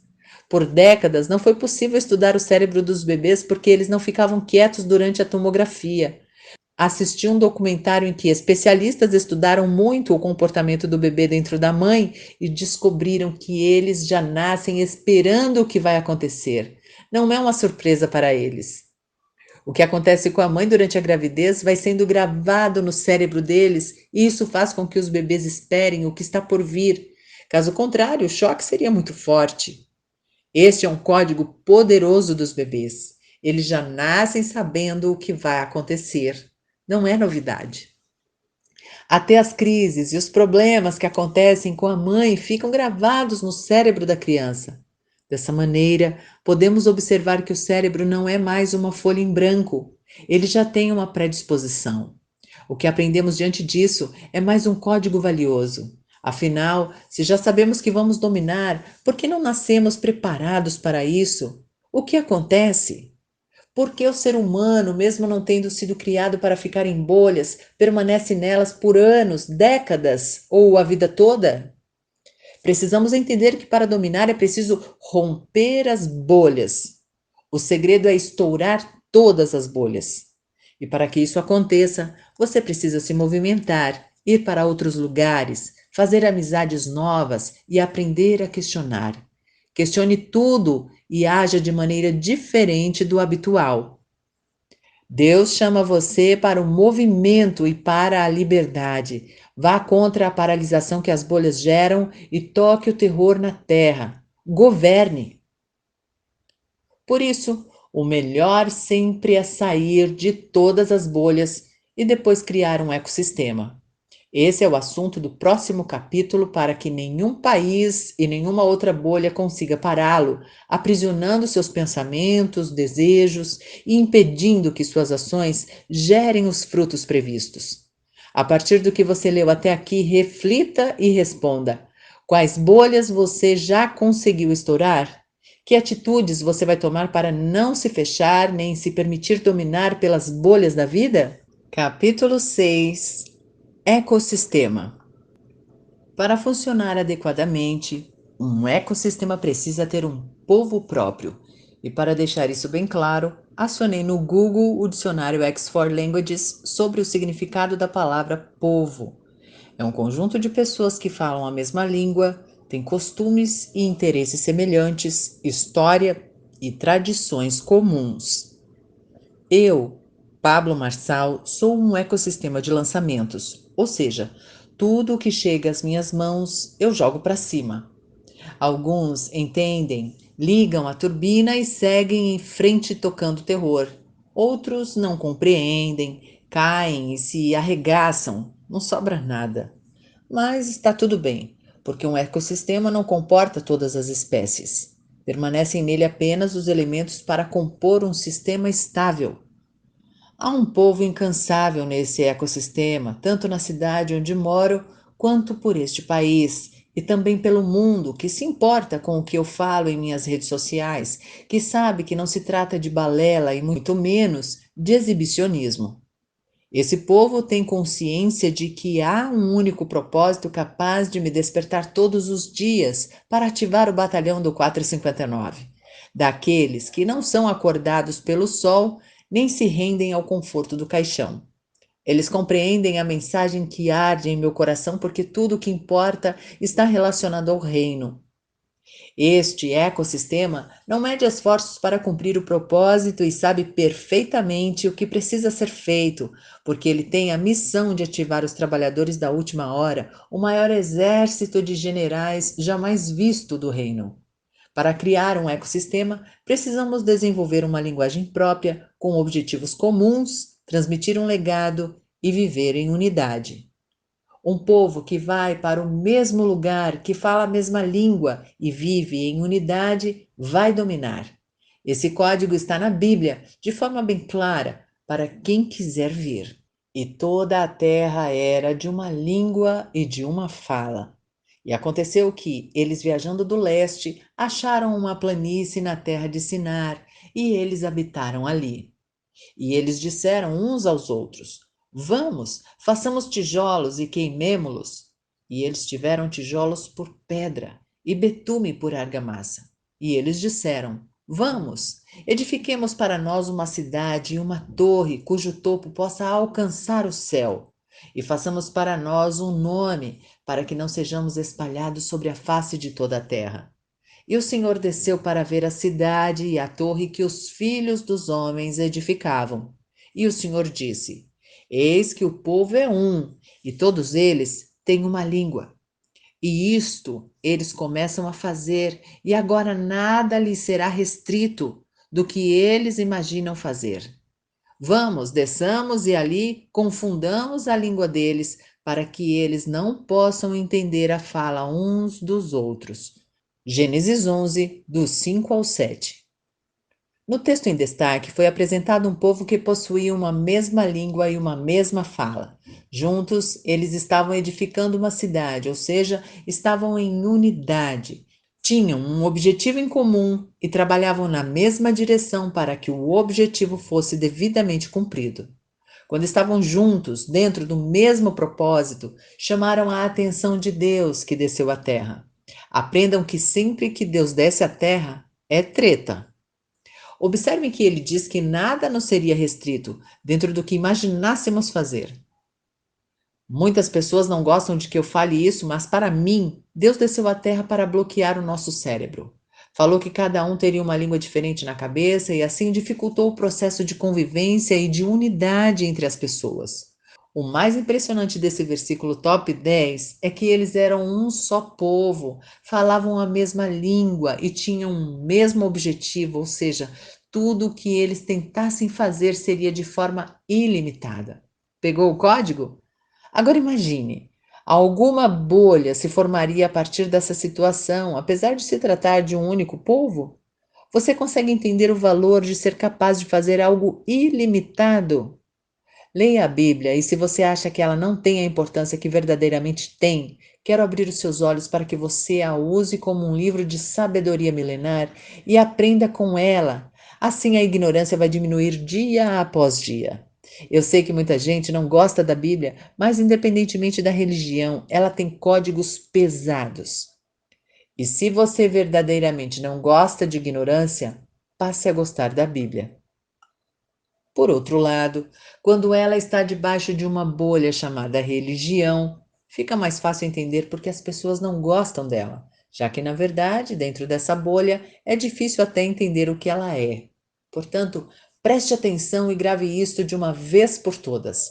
Por décadas não foi possível estudar o cérebro dos bebês porque eles não ficavam quietos durante a tomografia. Assisti um documentário em que especialistas estudaram muito o comportamento do bebê dentro da mãe e descobriram que eles já nascem esperando o que vai acontecer. Não é uma surpresa para eles. O que acontece com a mãe durante a gravidez vai sendo gravado no cérebro deles e isso faz com que os bebês esperem o que está por vir. Caso contrário, o choque seria muito forte. Este é um código poderoso dos bebês. Eles já nascem sabendo o que vai acontecer. Não é novidade. Até as crises e os problemas que acontecem com a mãe ficam gravados no cérebro da criança. Dessa maneira, podemos observar que o cérebro não é mais uma folha em branco. Ele já tem uma predisposição. O que aprendemos diante disso é mais um código valioso. Afinal, se já sabemos que vamos dominar, por que não nascemos preparados para isso? O que acontece? Por que o ser humano, mesmo não tendo sido criado para ficar em bolhas, permanece nelas por anos, décadas ou a vida toda? Precisamos entender que para dominar é preciso romper as bolhas. O segredo é estourar todas as bolhas. E para que isso aconteça, você precisa se movimentar, ir para outros lugares, fazer amizades novas e aprender a questionar. Questione tudo e haja de maneira diferente do habitual. Deus chama você para o movimento e para a liberdade. Vá contra a paralisação que as bolhas geram e toque o terror na terra. Governe. Por isso, o melhor sempre é sair de todas as bolhas e depois criar um ecossistema. Esse é o assunto do próximo capítulo para que nenhum país e nenhuma outra bolha consiga pará-lo, aprisionando seus pensamentos, desejos e impedindo que suas ações gerem os frutos previstos. A partir do que você leu até aqui, reflita e responda: quais bolhas você já conseguiu estourar? Que atitudes você vai tomar para não se fechar nem se permitir dominar pelas bolhas da vida? Capítulo 6. Ecossistema. Para funcionar adequadamente, um ecossistema precisa ter um povo próprio. E para deixar isso bem claro, acionei no Google o dicionário Oxford Languages sobre o significado da palavra povo. É um conjunto de pessoas que falam a mesma língua, têm costumes e interesses semelhantes, história e tradições comuns. Eu, Pablo Marçal, sou um ecossistema de lançamentos, ou seja, tudo o que chega às minhas mãos eu jogo para cima. Alguns entendem, ligam a turbina e seguem em frente tocando terror. Outros não compreendem, caem e se arregaçam, não sobra nada. Mas está tudo bem, porque um ecossistema não comporta todas as espécies. Permanecem nele apenas os elementos para compor um sistema estável. Há um povo incansável nesse ecossistema, tanto na cidade onde moro, quanto por este país, e também pelo mundo, que se importa com o que eu falo em minhas redes sociais, que sabe que não se trata de balela e muito menos de exibicionismo. Esse povo tem consciência de que há um único propósito capaz de me despertar todos os dias para ativar o batalhão do 459, daqueles que não são acordados pelo sol nem se rendem ao conforto do caixão. Eles compreendem a mensagem que arde em meu coração porque tudo o que importa está relacionado ao reino. Este ecossistema não mede esforços para cumprir o propósito e sabe perfeitamente o que precisa ser feito, porque ele tem a missão de ativar os trabalhadores da última hora, o maior exército de generais jamais visto do reino. Para criar um ecossistema, precisamos desenvolver uma linguagem própria, com objetivos comuns, transmitir um legado e viver em unidade. Um povo que vai para o mesmo lugar, que fala a mesma língua e vive em unidade, vai dominar. Esse código está na Bíblia, de forma bem clara, para quem quiser ver. E toda a terra era de uma língua e de uma fala. E aconteceu que, eles viajando do leste, acharam uma planície na terra de Sinar, e eles habitaram ali. E eles disseram uns aos outros: Vamos, façamos tijolos e queimemo-los. E eles tiveram tijolos por pedra e betume por argamassa. E eles disseram: Vamos, edifiquemos para nós uma cidade e uma torre cujo topo possa alcançar o céu. E façamos para nós um nome, para que não sejamos espalhados sobre a face de toda a terra. E o Senhor desceu para ver a cidade e a torre que os filhos dos homens edificavam. E o Senhor disse: Eis que o povo é um, e todos eles têm uma língua. E isto eles começam a fazer, e agora nada lhes será restrito do que eles imaginam fazer. Vamos, desçamos e ali confundamos a língua deles, para que eles não possam entender a fala uns dos outros. Gênesis 11, dos 5 ao 7. No texto em destaque, foi apresentado um povo que possuía uma mesma língua e uma mesma fala. Juntos, eles estavam edificando uma cidade, ou seja, estavam em unidade. Tinham um objetivo em comum e trabalhavam na mesma direção para que o objetivo fosse devidamente cumprido. Quando estavam juntos, dentro do mesmo propósito, chamaram a atenção de Deus que desceu à terra. Aprendam que sempre que Deus desce à terra, é treta. Observem que ele diz que nada nos seria restrito dentro do que imaginássemos fazer. Muitas pessoas não gostam de que eu fale isso, mas para mim, Deus desceu à terra para bloquear o nosso cérebro. Falou que cada um teria uma língua diferente na cabeça e assim dificultou o processo de convivência e de unidade entre as pessoas. O mais impressionante desse versículo top 10 é que eles eram um só povo, falavam a mesma língua e tinham o mesmo objetivo, ou seja, tudo o que eles tentassem fazer seria de forma ilimitada. Pegou o código? Agora imagine, alguma bolha se formaria a partir dessa situação, apesar de se tratar de um único povo? Você consegue entender o valor de ser capaz de fazer algo ilimitado? Leia a Bíblia e se você acha que ela não tem a importância que verdadeiramente tem, quero abrir os seus olhos para que você a use como um livro de sabedoria milenar e aprenda com ela. Assim a ignorância vai diminuir dia após dia. Eu sei que muita gente não gosta da Bíblia, mas independentemente da religião, ela tem códigos pesados. E se você verdadeiramente não gosta de ignorância, passe a gostar da Bíblia. Por outro lado, quando ela está debaixo de uma bolha chamada religião, fica mais fácil entender porque as pessoas não gostam dela, já que, na verdade, dentro dessa bolha é difícil até entender o que ela é. Portanto, preste atenção e grave isto de uma vez por todas.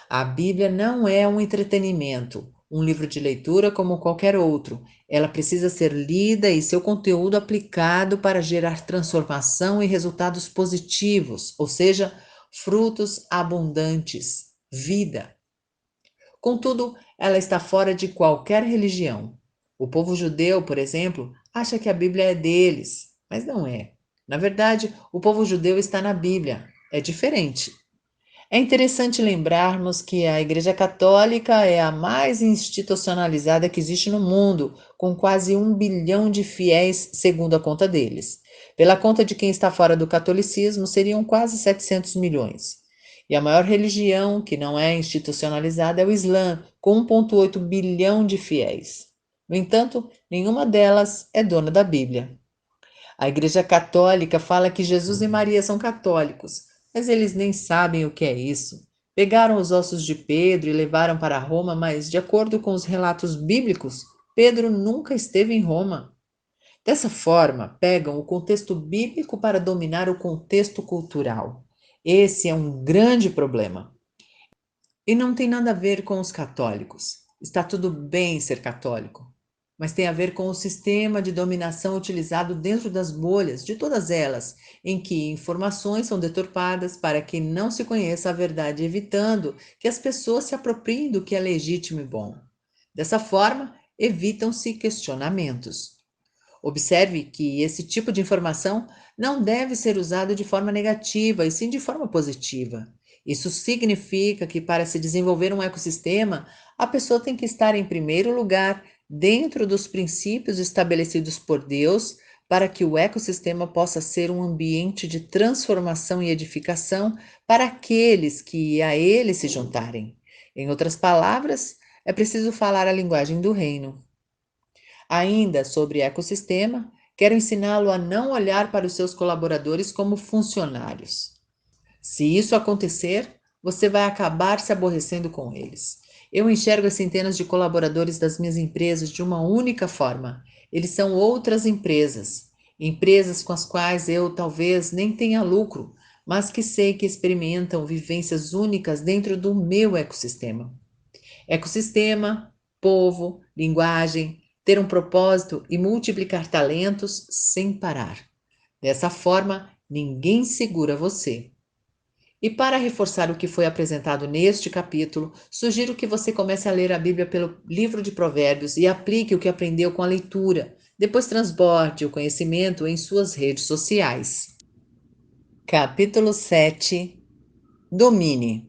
A Bíblia não é um entretenimento, um livro de leitura como qualquer outro. Ela precisa ser lida e seu conteúdo aplicado para gerar transformação e resultados positivos, ou seja, frutos abundantes, vida. Contudo, ela está fora de qualquer religião. O povo judeu, por exemplo, acha que a Bíblia é deles, mas não é. Na verdade, o povo judeu está na Bíblia. É diferente. É interessante lembrarmos que a Igreja Católica é a mais institucionalizada que existe no mundo, com quase 1 bilhão de fiéis, segundo a conta deles. Pela conta de quem está fora do catolicismo, seriam quase 700 milhões. E a maior religião que não é institucionalizada é o Islã, com 1,8 bilhão de fiéis. No entanto, nenhuma delas é dona da Bíblia. A Igreja Católica fala que Jesus e Maria são católicos, mas eles nem sabem o que é isso. Pegaram os ossos de Pedro e levaram para Roma, mas, de acordo com os relatos bíblicos, Pedro nunca esteve em Roma. Dessa forma, pegam o contexto bíblico para dominar o contexto cultural. Esse é um grande problema. E não tem nada a ver com os católicos. Está tudo bem ser católico. mas tem a ver com o sistema de dominação utilizado dentro das bolhas, de todas elas, em que informações são deturpadas para que não se conheça a verdade, evitando que as pessoas se apropriem do que é legítimo e bom. Dessa forma, evitam-se questionamentos. Observe que esse tipo de informação não deve ser usado de forma negativa, e sim de forma positiva. Isso significa que, para se desenvolver um ecossistema, a pessoa tem que estar, em primeiro lugar, dentro dos princípios estabelecidos por Deus, para que o ecossistema possa ser um ambiente de transformação e edificação para aqueles que a ele se juntarem. Em outras palavras, é preciso falar a linguagem do reino. Ainda sobre ecossistema, quero ensiná-lo a não olhar para os seus colaboradores como funcionários. Se isso acontecer, você vai acabar se aborrecendo com eles. Eu enxergo as centenas de colaboradores das minhas empresas de uma única forma. Eles são outras empresas, empresas com as quais eu talvez nem tenha lucro, mas que sei que experimentam vivências únicas dentro do meu ecossistema. Ecossistema, povo, linguagem, ter um propósito e multiplicar talentos sem parar. Dessa forma, ninguém segura você. E para reforçar o que foi apresentado neste capítulo, sugiro que você comece a ler a Bíblia pelo livro de Provérbios e aplique o que aprendeu com a leitura. Depois transborde o conhecimento em suas redes sociais. Capítulo 7. Domine.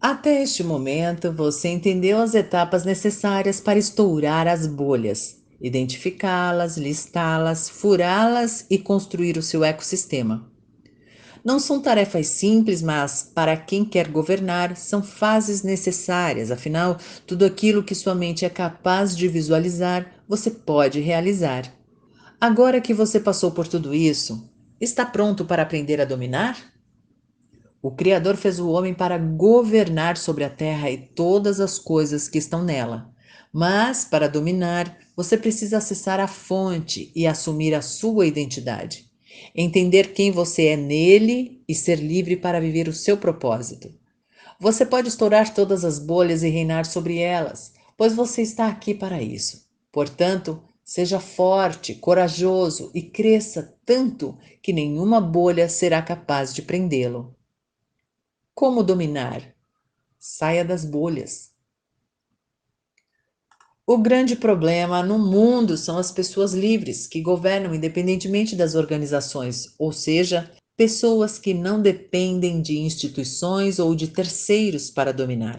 Até este momento, você entendeu as etapas necessárias para estourar as bolhas, identificá-las, listá-las, furá-las e construir o seu ecossistema. Não são tarefas simples, mas, para quem quer governar, são fases necessárias. Afinal, tudo aquilo que sua mente é capaz de visualizar, você pode realizar. Agora que você passou por tudo isso, está pronto para aprender a dominar? O Criador fez o homem para governar sobre a terra e todas as coisas que estão nela. Mas, para dominar, você precisa acessar a fonte e assumir a sua identidade. Entender quem você é nele e ser livre para viver o seu propósito. Você pode estourar todas as bolhas e reinar sobre elas, pois você está aqui para isso. Portanto, seja forte, corajoso e cresça tanto que nenhuma bolha será capaz de prendê-lo. Como dominar? Saia das bolhas. O grande problema no mundo são as pessoas livres, que governam independentemente das organizações, ou seja, pessoas que não dependem de instituições ou de terceiros para dominar.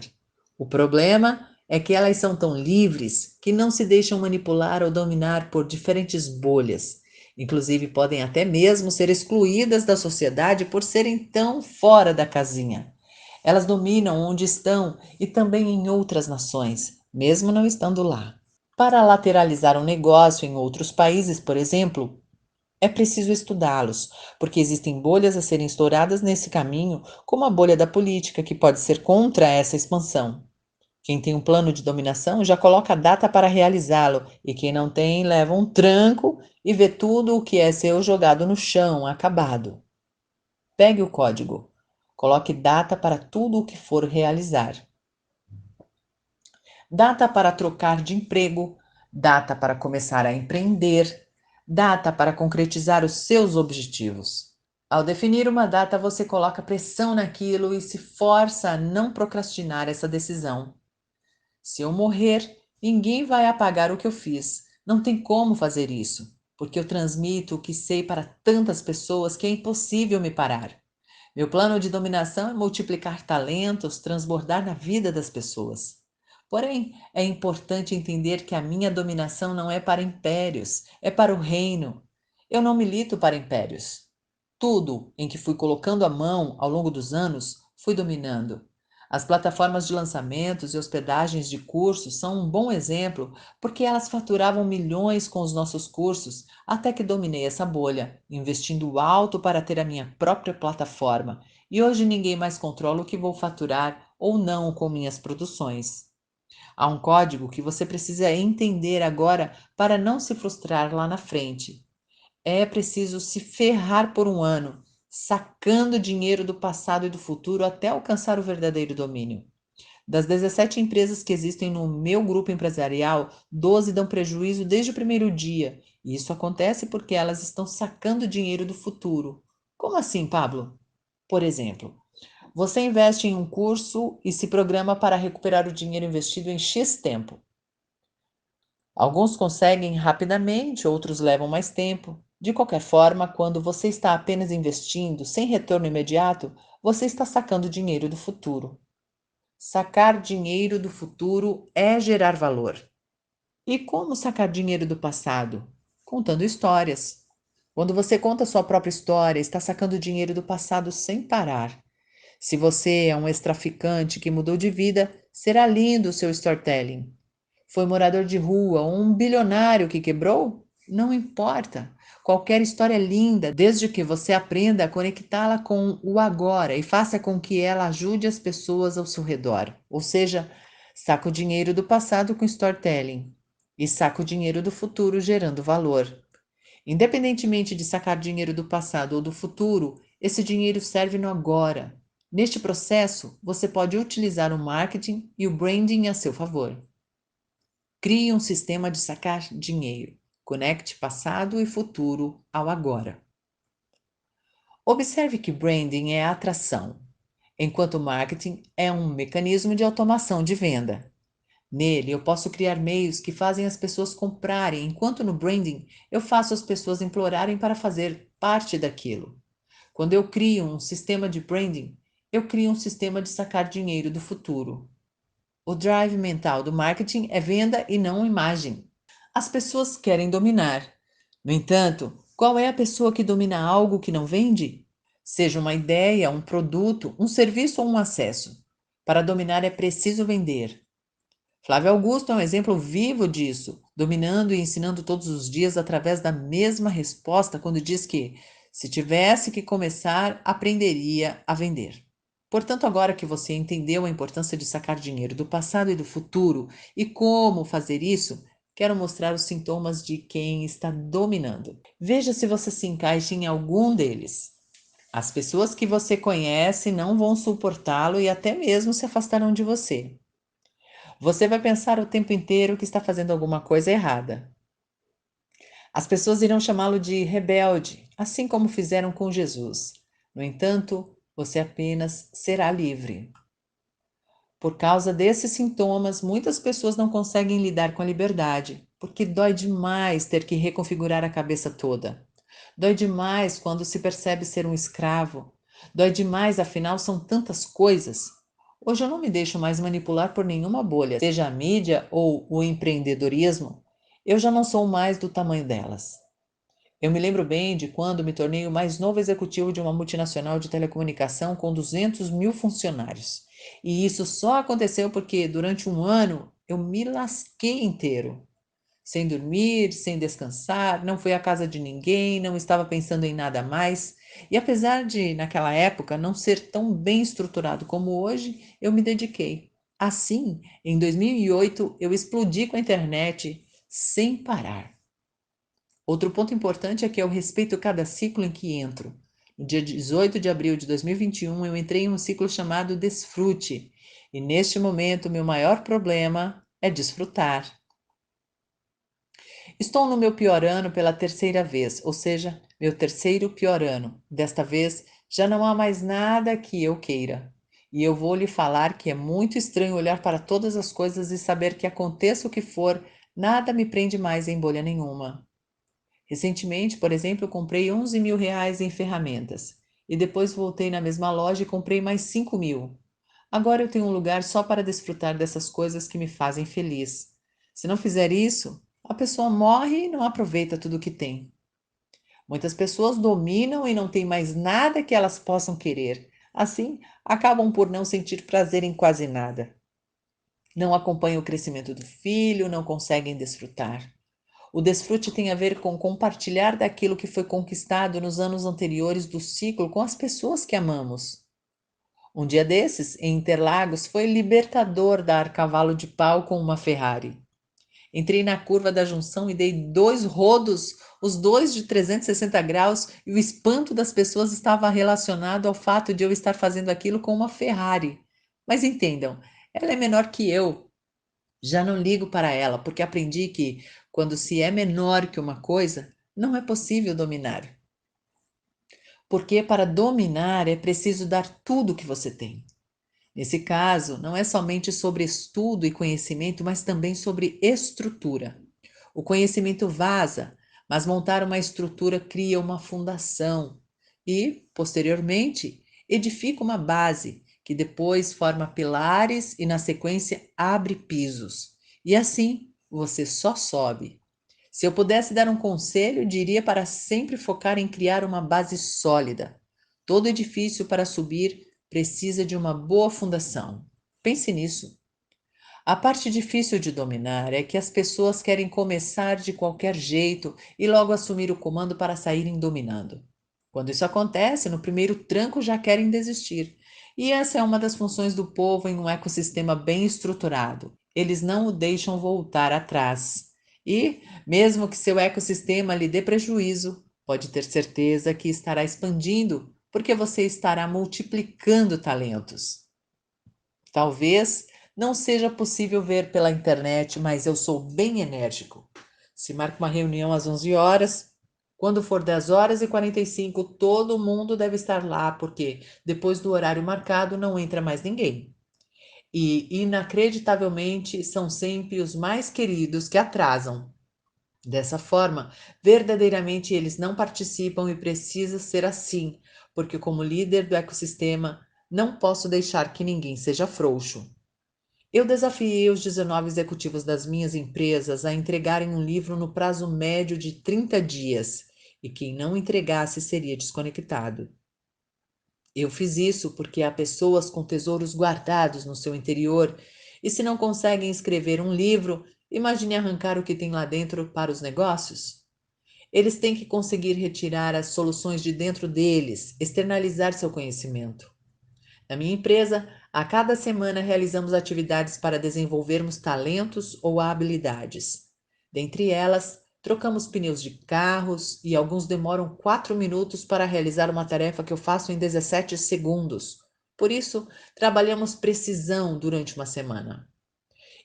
O problema é que elas são tão livres que não se deixam manipular ou dominar por diferentes bolhas. Inclusive, podem até mesmo ser excluídas da sociedade por serem tão fora da casinha. Elas dominam onde estão e também em outras nações, mesmo não estando lá. Para lateralizar um negócio em outros países, por exemplo, é preciso estudá-los, porque existem bolhas a serem estouradas nesse caminho, como a bolha da política, que pode ser contra essa expansão. Quem tem um plano de dominação já coloca a data para realizá-lo, e quem não tem leva um tranco e vê tudo o que é seu jogado no chão, acabado. Pegue o código. Coloque data para tudo o que for realizar. Data para trocar de emprego, data para começar a empreender, data para concretizar os seus objetivos. Ao definir uma data, você coloca pressão naquilo e se força a não procrastinar essa decisão. Se eu morrer, ninguém vai apagar o que eu fiz. Não tem como fazer isso, porque eu transmito o que sei para tantas pessoas que é impossível me parar. Meu plano de dominação é multiplicar talentos, transbordar na vida das pessoas. Porém, é importante entender que a minha dominação não é para impérios, é para o reino. Eu não milito para impérios. Tudo em que fui colocando a mão ao longo dos anos, fui dominando. As plataformas de lançamentos e hospedagens de cursos são um bom exemplo, porque elas faturavam milhões com os nossos cursos, até que dominei essa bolha, investindo alto para ter a minha própria plataforma. E hoje ninguém mais controla o que vou faturar ou não com minhas produções. Há um código que você precisa entender agora para não se frustrar lá na frente. É preciso se ferrar por um ano, sacando dinheiro do passado e do futuro até alcançar o verdadeiro domínio. Das 17 empresas que existem no meu grupo empresarial, 12 dão prejuízo desde o primeiro dia. E isso acontece porque elas estão sacando dinheiro do futuro. Como assim, Pablo? Por exemplo, você investe em um curso e se programa para recuperar o dinheiro investido em X tempo. Alguns conseguem rapidamente, outros levam mais tempo. De qualquer forma, quando você está apenas investindo sem retorno imediato, você está sacando dinheiro do futuro. Sacar dinheiro do futuro é gerar valor. E como sacar dinheiro do passado? Contando histórias. Quando você conta sua própria história, está sacando dinheiro do passado sem parar. Se você é um ex-traficante que mudou de vida, será lindo o seu storytelling. Foi morador de rua ou um bilionário que quebrou? Não importa. Qualquer história é linda, desde que você aprenda a conectá-la com o agora e faça com que ela ajude as pessoas ao seu redor. Ou seja, saca o dinheiro do passado com storytelling e saca o dinheiro do futuro gerando valor. Independentemente de sacar dinheiro do passado ou do futuro, esse dinheiro serve no agora. Neste processo, você pode utilizar o marketing e o branding a seu favor. Crie um sistema de sacar dinheiro. Conecte passado e futuro ao agora. Observe que branding é atração, enquanto marketing é um mecanismo de automação de venda. Nele, eu posso criar meios que fazem as pessoas comprarem, enquanto no branding eu faço as pessoas implorarem para fazer parte daquilo. Quando eu crio um sistema de branding, eu crio um sistema de sacar dinheiro do futuro. O drive mental do marketing é venda e não imagem. As pessoas querem dominar. No entanto, qual é a pessoa que domina algo que não vende? Seja uma ideia, um produto, um serviço ou um acesso. Para dominar é preciso vender. Flávio Augusto é um exemplo vivo disso, dominando e ensinando todos os dias através da mesma resposta quando diz que, se tivesse que começar, aprenderia a vender. Portanto, agora que você entendeu a importância de sacar dinheiro do passado e do futuro e como fazer isso, quero mostrar os sintomas de quem está dominando. Veja se você se encaixa em algum deles. As pessoas que você conhece não vão suportá-lo e até mesmo se afastarão de você. Você vai pensar o tempo inteiro que está fazendo alguma coisa errada. As pessoas irão chamá-lo de rebelde, assim como fizeram com Jesus. No entanto, você apenas será livre. Por causa desses sintomas, muitas pessoas não conseguem lidar com a liberdade, porque dói demais ter que reconfigurar a cabeça toda. Dói demais quando se percebe ser um escravo. Dói demais, afinal, são tantas coisas. Hoje eu não me deixo mais manipular por nenhuma bolha, seja a mídia ou o empreendedorismo. Eu já não sou mais do tamanho delas. Eu me lembro bem de quando me tornei o mais novo executivo de uma multinacional de telecomunicação com 200 mil funcionários. E isso só aconteceu porque, durante um ano, eu me lasquei inteiro. Sem dormir, sem descansar, não fui à casa de ninguém, não estava pensando em nada mais. E apesar de, naquela época, não ser tão bem estruturado como hoje, eu me dediquei. Assim, em 2008, eu explodi com a internet sem parar. Outro ponto importante é que eu respeito cada ciclo em que entro. No dia 18 de abril de 2021, eu entrei em um ciclo chamado Desfrute. E neste momento, meu maior problema é desfrutar. Estou no meu pior ano pela terceira vez, ou seja, meu terceiro pior ano. Desta vez, já não há mais nada que eu queira. E eu vou lhe falar que é muito estranho olhar para todas as coisas e saber que aconteça o que for, nada me prende mais em bolha nenhuma. Recentemente, por exemplo, eu comprei 11 mil reais em ferramentas. E depois voltei na mesma loja e comprei mais 5 mil. Agora eu tenho um lugar só para desfrutar dessas coisas que me fazem feliz. Se não fizer isso, a pessoa morre e não aproveita tudo o que tem. Muitas pessoas dominam e não têm mais nada que elas possam querer. Assim, acabam por não sentir prazer em quase nada. Não acompanham o crescimento do filho, não conseguem desfrutar. O desfrute tem a ver com compartilhar daquilo que foi conquistado nos anos anteriores do ciclo com as pessoas que amamos. Um dia desses, em Interlagos, foi libertador dar cavalo de pau com uma Ferrari. Entrei na curva da junção e dei 2 rodos, os dois de 360 graus, e o espanto das pessoas estava relacionado ao fato de eu estar fazendo aquilo com uma Ferrari. Mas entendam, Ela é menor que eu. Já não ligo para ela, porque aprendi que, quando se é menor que uma coisa, não é possível dominar. Porque para dominar é preciso dar tudo o que você tem. Nesse caso, não é somente sobre estudo e conhecimento, mas também sobre estrutura. O conhecimento vaza, mas montar uma estrutura cria uma fundação e, posteriormente, edifica uma base que depois forma pilares e, na sequência, abre pisos. E assim você só sobe. Se eu pudesse dar um conselho, diria para sempre focar em criar uma base sólida. Todo edifício para subir precisa de uma boa fundação. Pense nisso. A parte difícil de dominar é que as pessoas querem começar de qualquer jeito e logo assumir o comando para saírem dominando. Quando isso acontece, no primeiro tranco já querem desistir. E essa é uma das funções do povo em um ecossistema bem estruturado. Eles não o deixam voltar atrás. E, mesmo que seu ecossistema lhe dê prejuízo, pode ter certeza que estará expandindo, porque você estará multiplicando talentos. Talvez não seja possível ver pela internet, mas eu sou bem enérgico. Se marca uma reunião às 11 horas, quando for 10 horas e 45, todo mundo deve estar lá, porque depois do horário marcado não entra mais ninguém. E, inacreditavelmente, são sempre os mais queridos que atrasam. Dessa forma, verdadeiramente eles não participam e precisa ser assim, porque, como líder do ecossistema, não posso deixar que ninguém seja frouxo. Eu desafiei os 19 executivos das minhas empresas a entregarem um livro no prazo médio de 30 dias, e quem não entregasse seria desconectado. Eu fiz isso porque há pessoas com tesouros guardados no seu interior, e se não conseguem escrever um livro, imagine arrancar o que tem lá dentro para os negócios. Eles têm que conseguir retirar as soluções de dentro deles, externalizar seu conhecimento. Na minha empresa, a cada semana realizamos atividades para desenvolvermos talentos ou habilidades. Dentre elas, trocamos pneus de carros e alguns demoram 4 minutos para realizar uma tarefa que eu faço em 17 segundos. Por isso, trabalhamos precisão durante uma semana.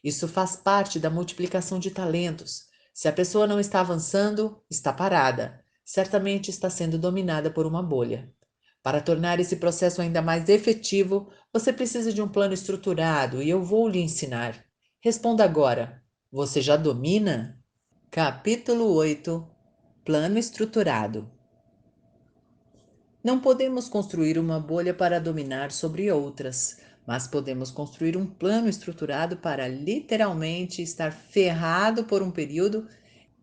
Isso faz parte da multiplicação de talentos. Se a pessoa não está avançando, está parada. Certamente está sendo dominada por uma bolha. Para tornar esse processo ainda mais efetivo, você precisa de um plano estruturado e eu vou lhe ensinar. Responda agora: você já domina? Capítulo 8: Plano estruturado. Não podemos construir uma bolha para dominar sobre outras, mas podemos construir um plano estruturado para literalmente estar ferrado por um período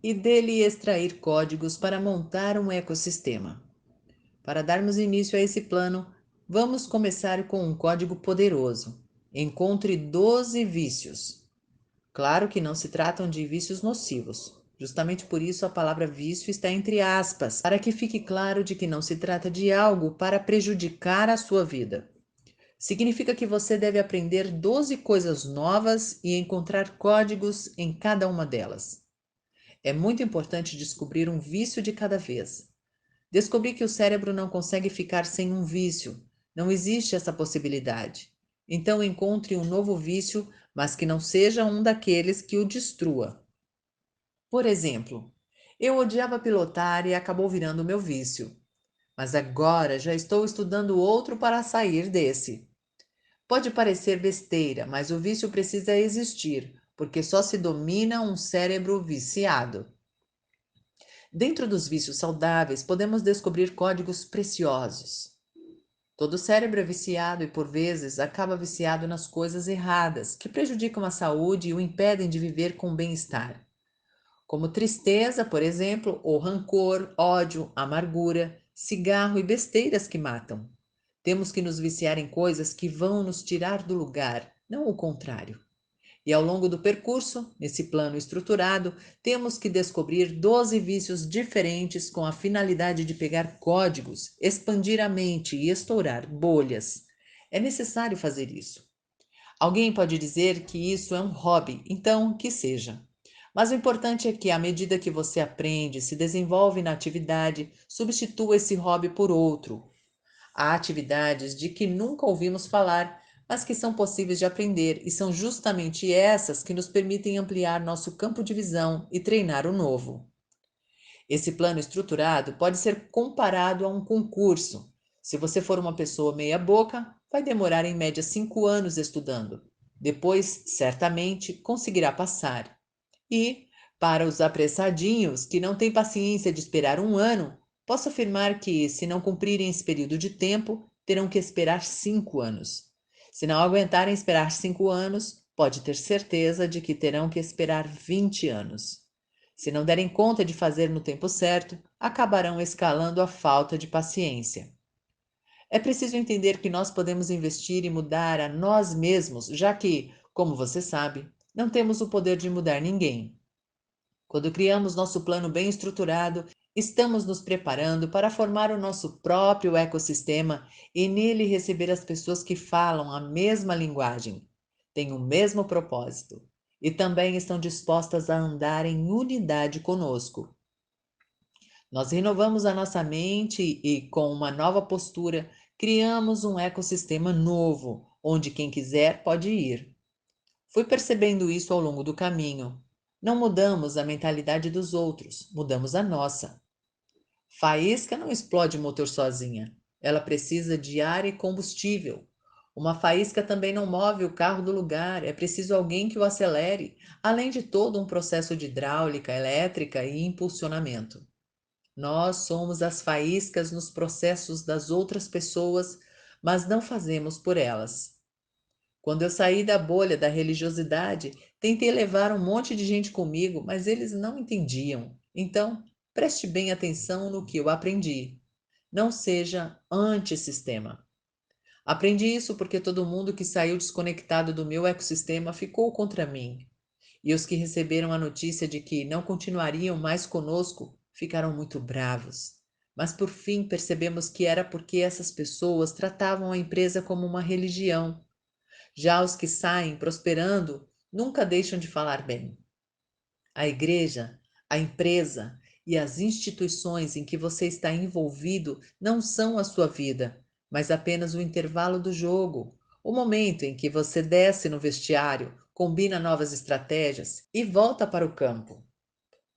e dele extrair códigos para montar um ecossistema. Para darmos início a esse plano, vamos começar com um código poderoso. Encontre 12 vícios. Claro que não se tratam de vícios nocivos. Justamente por isso a palavra vício está entre aspas, para que fique claro de que não se trata de algo para prejudicar a sua vida. Significa que você deve aprender 12 coisas novas e encontrar códigos em cada uma delas. É muito importante descobrir um vício de cada vez. Descobri que o cérebro não consegue ficar sem um vício. Não existe essa possibilidade. Então encontre um novo vício, mas que não seja um daqueles que o destrua. Por exemplo, eu odiava pilotar e acabou virando meu vício. Mas agora já estou estudando outro para sair desse. Pode parecer besteira, mas o vício precisa existir, porque só se domina um cérebro viciado. Dentro dos vícios saudáveis, podemos descobrir códigos preciosos. Todo cérebro é viciado e, por vezes, acaba viciado nas coisas erradas, que prejudicam a saúde e o impedem de viver com bem-estar, como tristeza, por exemplo, ou rancor, ódio, amargura, cigarro e besteiras que matam. Temos que nos viciar em coisas que vão nos tirar do lugar, não o contrário. E ao longo do percurso, nesse plano estruturado, temos que descobrir 12 vícios diferentes com a finalidade de pegar códigos, expandir a mente e estourar bolhas. É necessário fazer isso. Alguém pode dizer que isso é um hobby, então que seja. Mas o importante é que, à medida que você aprende, se desenvolve na atividade, substitua esse hobby por outro. Há atividades de que nunca ouvimos falar, mas que são possíveis de aprender e são justamente essas que nos permitem ampliar nosso campo de visão e treinar o novo. Esse plano estruturado pode ser comparado a um concurso. Se você for uma pessoa meia-boca, vai demorar em média 5 anos estudando. Depois, certamente, conseguirá passar. E, para os apressadinhos que não têm paciência de esperar um ano, posso afirmar que, se não cumprirem esse período de tempo, terão que esperar 5 anos. Se não aguentarem esperar 5 anos, pode ter certeza de que terão que esperar 20 anos. Se não derem conta de fazer no tempo certo, acabarão escalando a falta de paciência. É preciso entender que nós podemos investir e mudar a nós mesmos, já que, como você sabe, não temos o poder de mudar ninguém. Quando criamos nosso plano bem estruturado, estamos nos preparando para formar o nosso próprio ecossistema e nele receber as pessoas que falam a mesma linguagem, têm o mesmo propósito e também estão dispostas a andar em unidade conosco. Nós renovamos a nossa mente e, com uma nova postura, criamos um ecossistema novo, onde quem quiser pode ir. Fui percebendo isso ao longo do caminho. Não mudamos a mentalidade dos outros, mudamos a nossa. Faísca não explode motor sozinha. Ela precisa de ar e combustível. Uma faísca também não move o carro do lugar, é preciso alguém que o acelere, além de todo um processo de hidráulica, elétrica e impulsionamento. Nós somos as faíscas nos processos das outras pessoas, mas não fazemos por elas. Quando eu saí da bolha da religiosidade, tentei levar um monte de gente comigo, mas eles não entendiam. Então, preste bem atenção no que eu aprendi. Não seja antissistema. Aprendi isso porque todo mundo que saiu desconectado do meu ecossistema ficou contra mim. E os que receberam a notícia de que não continuariam mais conosco ficaram muito bravos. Mas por fim percebemos que era porque essas pessoas tratavam a empresa como uma religião. Já os que saem prosperando nunca deixam de falar bem. A igreja, a empresa e as instituições em que você está envolvido não são a sua vida, mas apenas o intervalo do jogo, o momento em que você desce no vestiário, combina novas estratégias e volta para o campo.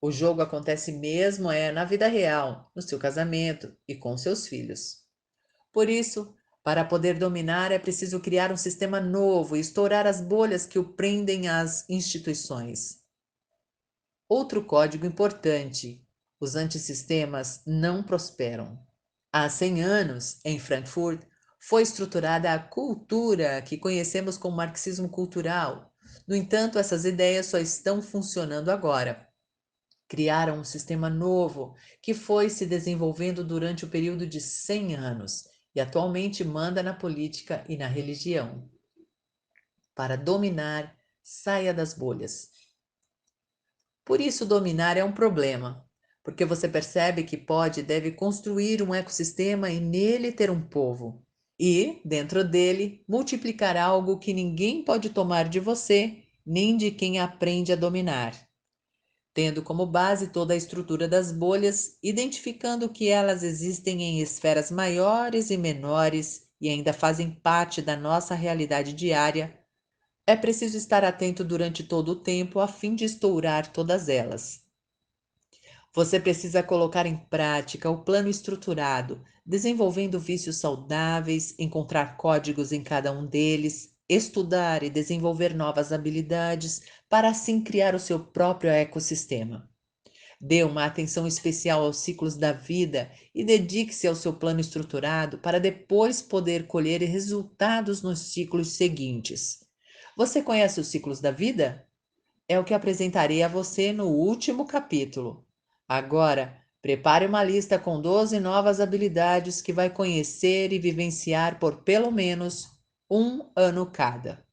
O jogo acontece mesmo na vida real, no seu casamento e com seus filhos. Por isso, para poder dominar, é preciso criar um sistema novo e estourar as bolhas que o prendem às instituições. Outro código importante: os antissistemas não prosperam. Há 100 anos, em Frankfurt, foi estruturada a cultura que conhecemos como marxismo cultural. No entanto, essas ideias só estão funcionando agora. Criaram um sistema novo que foi se desenvolvendo durante o período de 100 anos e atualmente manda na política e na religião. Para dominar, saia das bolhas. Por isso, dominar é um problema, porque você percebe que pode e deve construir um ecossistema e nele ter um povo. E, dentro dele, multiplicar algo que ninguém pode tomar de você, nem de quem aprende a dominar. Tendo como base toda a estrutura das bolhas, identificando que elas existem em esferas maiores e menores e ainda fazem parte da nossa realidade diária, é preciso estar atento durante todo o tempo a fim de estourar todas elas. Você precisa colocar em prática o plano estruturado, desenvolvendo vícios saudáveis, encontrar códigos em cada um deles, estudar e desenvolver novas habilidades para assim criar o seu próprio ecossistema. Dê uma atenção especial aos ciclos da vida e dedique-se ao seu plano estruturado para depois poder colher resultados nos ciclos seguintes. Você conhece os ciclos da vida? É o que apresentarei a você no último capítulo. Agora, prepare uma lista com 12 novas habilidades que vai conhecer e vivenciar por pelo menos um ano cada.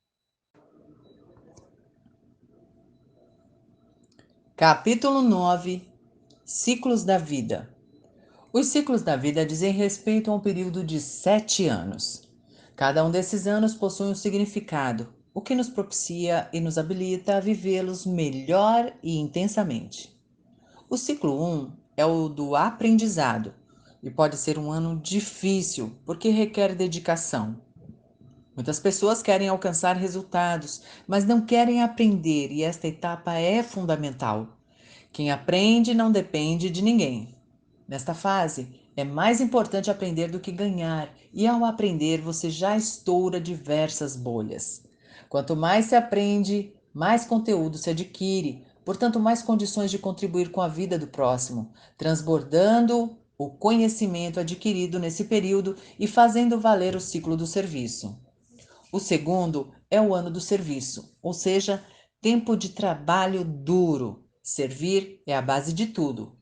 Capítulo 9: Ciclos da Vida. Os ciclos da vida dizem respeito a um período de 7 anos. Cada um desses anos possui um significado, o que nos propicia e nos habilita a vivê-los melhor e intensamente. O ciclo 1 é o do aprendizado e pode ser um ano difícil porque requer dedicação. Muitas pessoas querem alcançar resultados, mas não querem aprender, e esta etapa é fundamental. Quem aprende não depende de ninguém. Nesta fase, é mais importante aprender do que ganhar, e ao aprender, você já estoura diversas bolhas. Quanto mais se aprende, mais conteúdo se adquire, portanto, mais condições de contribuir com a vida do próximo, transbordando o conhecimento adquirido nesse período e fazendo valer o ciclo do serviço. O segundo é o ano do serviço, ou seja, tempo de trabalho duro. Servir é a base de tudo.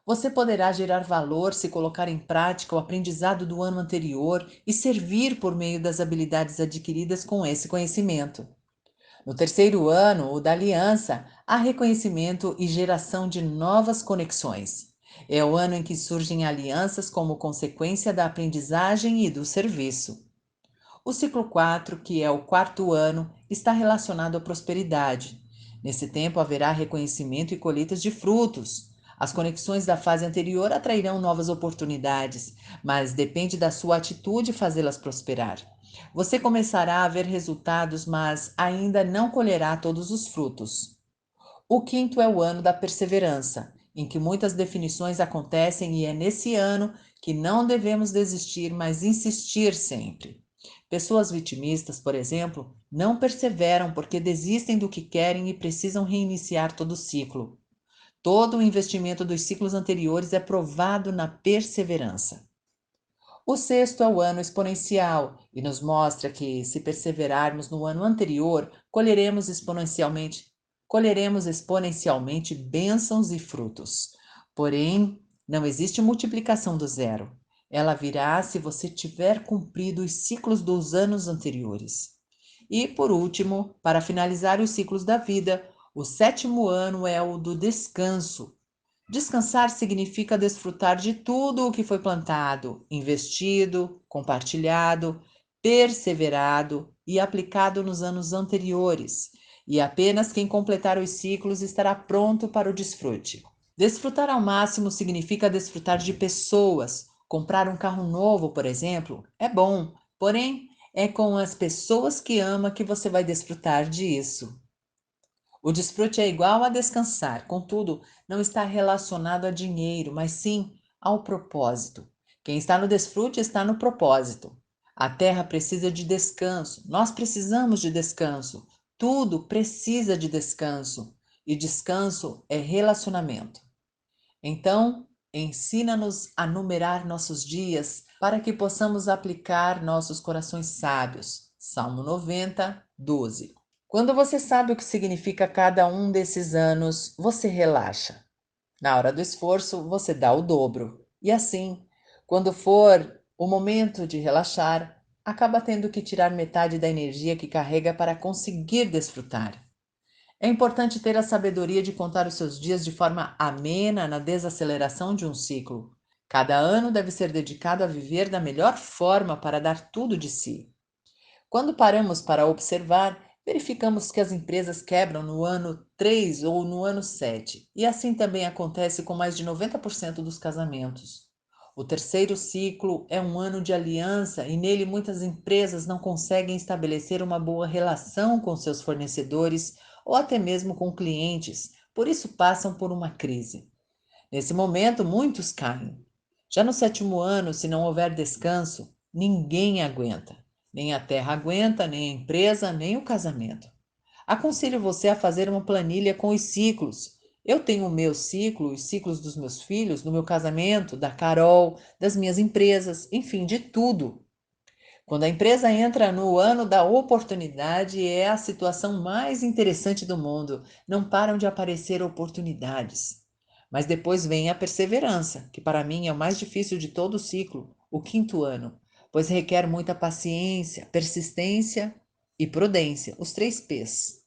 Você poderá gerar valor se colocar em prática o aprendizado do ano anterior e servir por meio das habilidades adquiridas com esse conhecimento. No terceiro ano, o da aliança, há reconhecimento e geração de novas conexões. É o ano em que surgem alianças como consequência da aprendizagem e do serviço. O ciclo 4, que é o quarto ano, está relacionado à prosperidade. Nesse tempo haverá reconhecimento e colheitas de frutos. As conexões da fase anterior atrairão novas oportunidades, mas depende da sua atitude fazê-las prosperar. Você começará a ver resultados, mas ainda não colherá todos os frutos. O quinto é o ano da perseverança, em que muitas definições acontecem, e é nesse ano que não devemos desistir, mas insistir sempre. Pessoas vitimistas, por exemplo, não perseveram porque desistem do que querem e precisam reiniciar todo o ciclo. Todo o investimento dos ciclos anteriores é provado na perseverança. O sexto é o ano exponencial e nos mostra que, se perseverarmos no ano anterior, colheremos exponencialmente bênçãos e frutos. Porém, não existe multiplicação do zero. Ela virá se você tiver cumprido os ciclos dos anos anteriores. E, por último, para finalizar os ciclos da vida, o sétimo ano é o do descanso. Descansar significa desfrutar de tudo o que foi plantado, investido, compartilhado, perseverado e aplicado nos anos anteriores. E apenas quem completar os ciclos estará pronto para o desfrute. Desfrutar ao máximo significa desfrutar de pessoas. Comprar um carro novo, por exemplo, é bom, porém, é com as pessoas que ama que você vai desfrutar disso. O desfrute é igual a descansar, contudo, não está relacionado a dinheiro, mas sim ao propósito. Quem está no desfrute está no propósito. A terra precisa de descanso, nós precisamos de descanso, tudo precisa de descanso, e descanso é relacionamento. Então, ensina-nos a numerar nossos dias para que possamos aplicar nossos corações sábios. Salmo 90, 12. Quando você sabe o que significa cada um desses anos, você relaxa. Na hora do esforço, você dá o dobro. E assim, quando for o momento de relaxar, acaba tendo que tirar metade da energia que carrega para conseguir desfrutar. É importante ter a sabedoria de contar os seus dias de forma amena na desaceleração de um ciclo. Cada ano deve ser dedicado a viver da melhor forma para dar tudo de si. Quando paramos para observar, verificamos que as empresas quebram no ano 3 ou no ano 7, e assim também acontece com mais de 90% dos casamentos. O terceiro ciclo é um ano de aliança e nele muitas empresas não conseguem estabelecer uma boa relação com seus fornecedores ou até mesmo com clientes, por isso passam por uma crise. Nesse momento, muitos caem. Já no sétimo ano, se não houver descanso, ninguém aguenta. Nem a terra aguenta, nem a empresa, nem o casamento. Aconselho você a fazer uma planilha com os ciclos. Eu tenho o meu ciclo, os ciclos dos meus filhos, do meu casamento, da Carol, das minhas empresas, enfim, de tudo. Quando a empresa entra no ano da oportunidade, é a situação mais interessante do mundo. Não param de aparecer oportunidades. Mas depois vem a perseverança, que para mim é o mais difícil de todo o ciclo, o quinto ano, pois requer muita paciência, persistência e prudência, os 3 P's.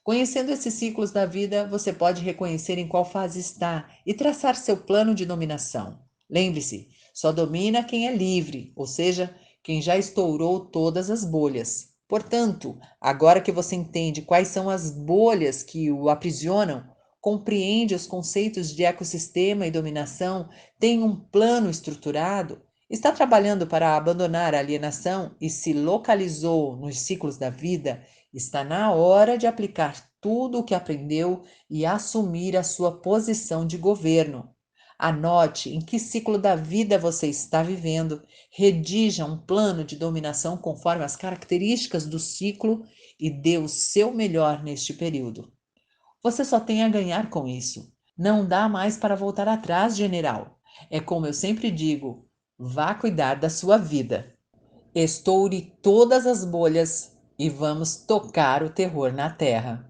Conhecendo esses ciclos da vida, você pode reconhecer em qual fase está e traçar seu plano de dominação. Lembre-se, só domina quem é livre, ou seja, quem já estourou todas as bolhas. Portanto, agora que você entende quais são as bolhas que o aprisionam, compreende os conceitos de ecossistema e dominação, tem um plano estruturado, Está trabalhando para abandonar a alienação e se localizou nos ciclos da vida? Está na hora de aplicar tudo o que aprendeu e assumir a sua posição de governo. Anote em que ciclo da vida você está vivendo, redija um plano de dominação conforme as características do ciclo e dê o seu melhor neste período. Você só tem a ganhar com isso. Não dá mais para voltar atrás, general. É como eu sempre digo: vá cuidar da sua vida. Estoure todas as bolhas e vamos tocar o terror na terra.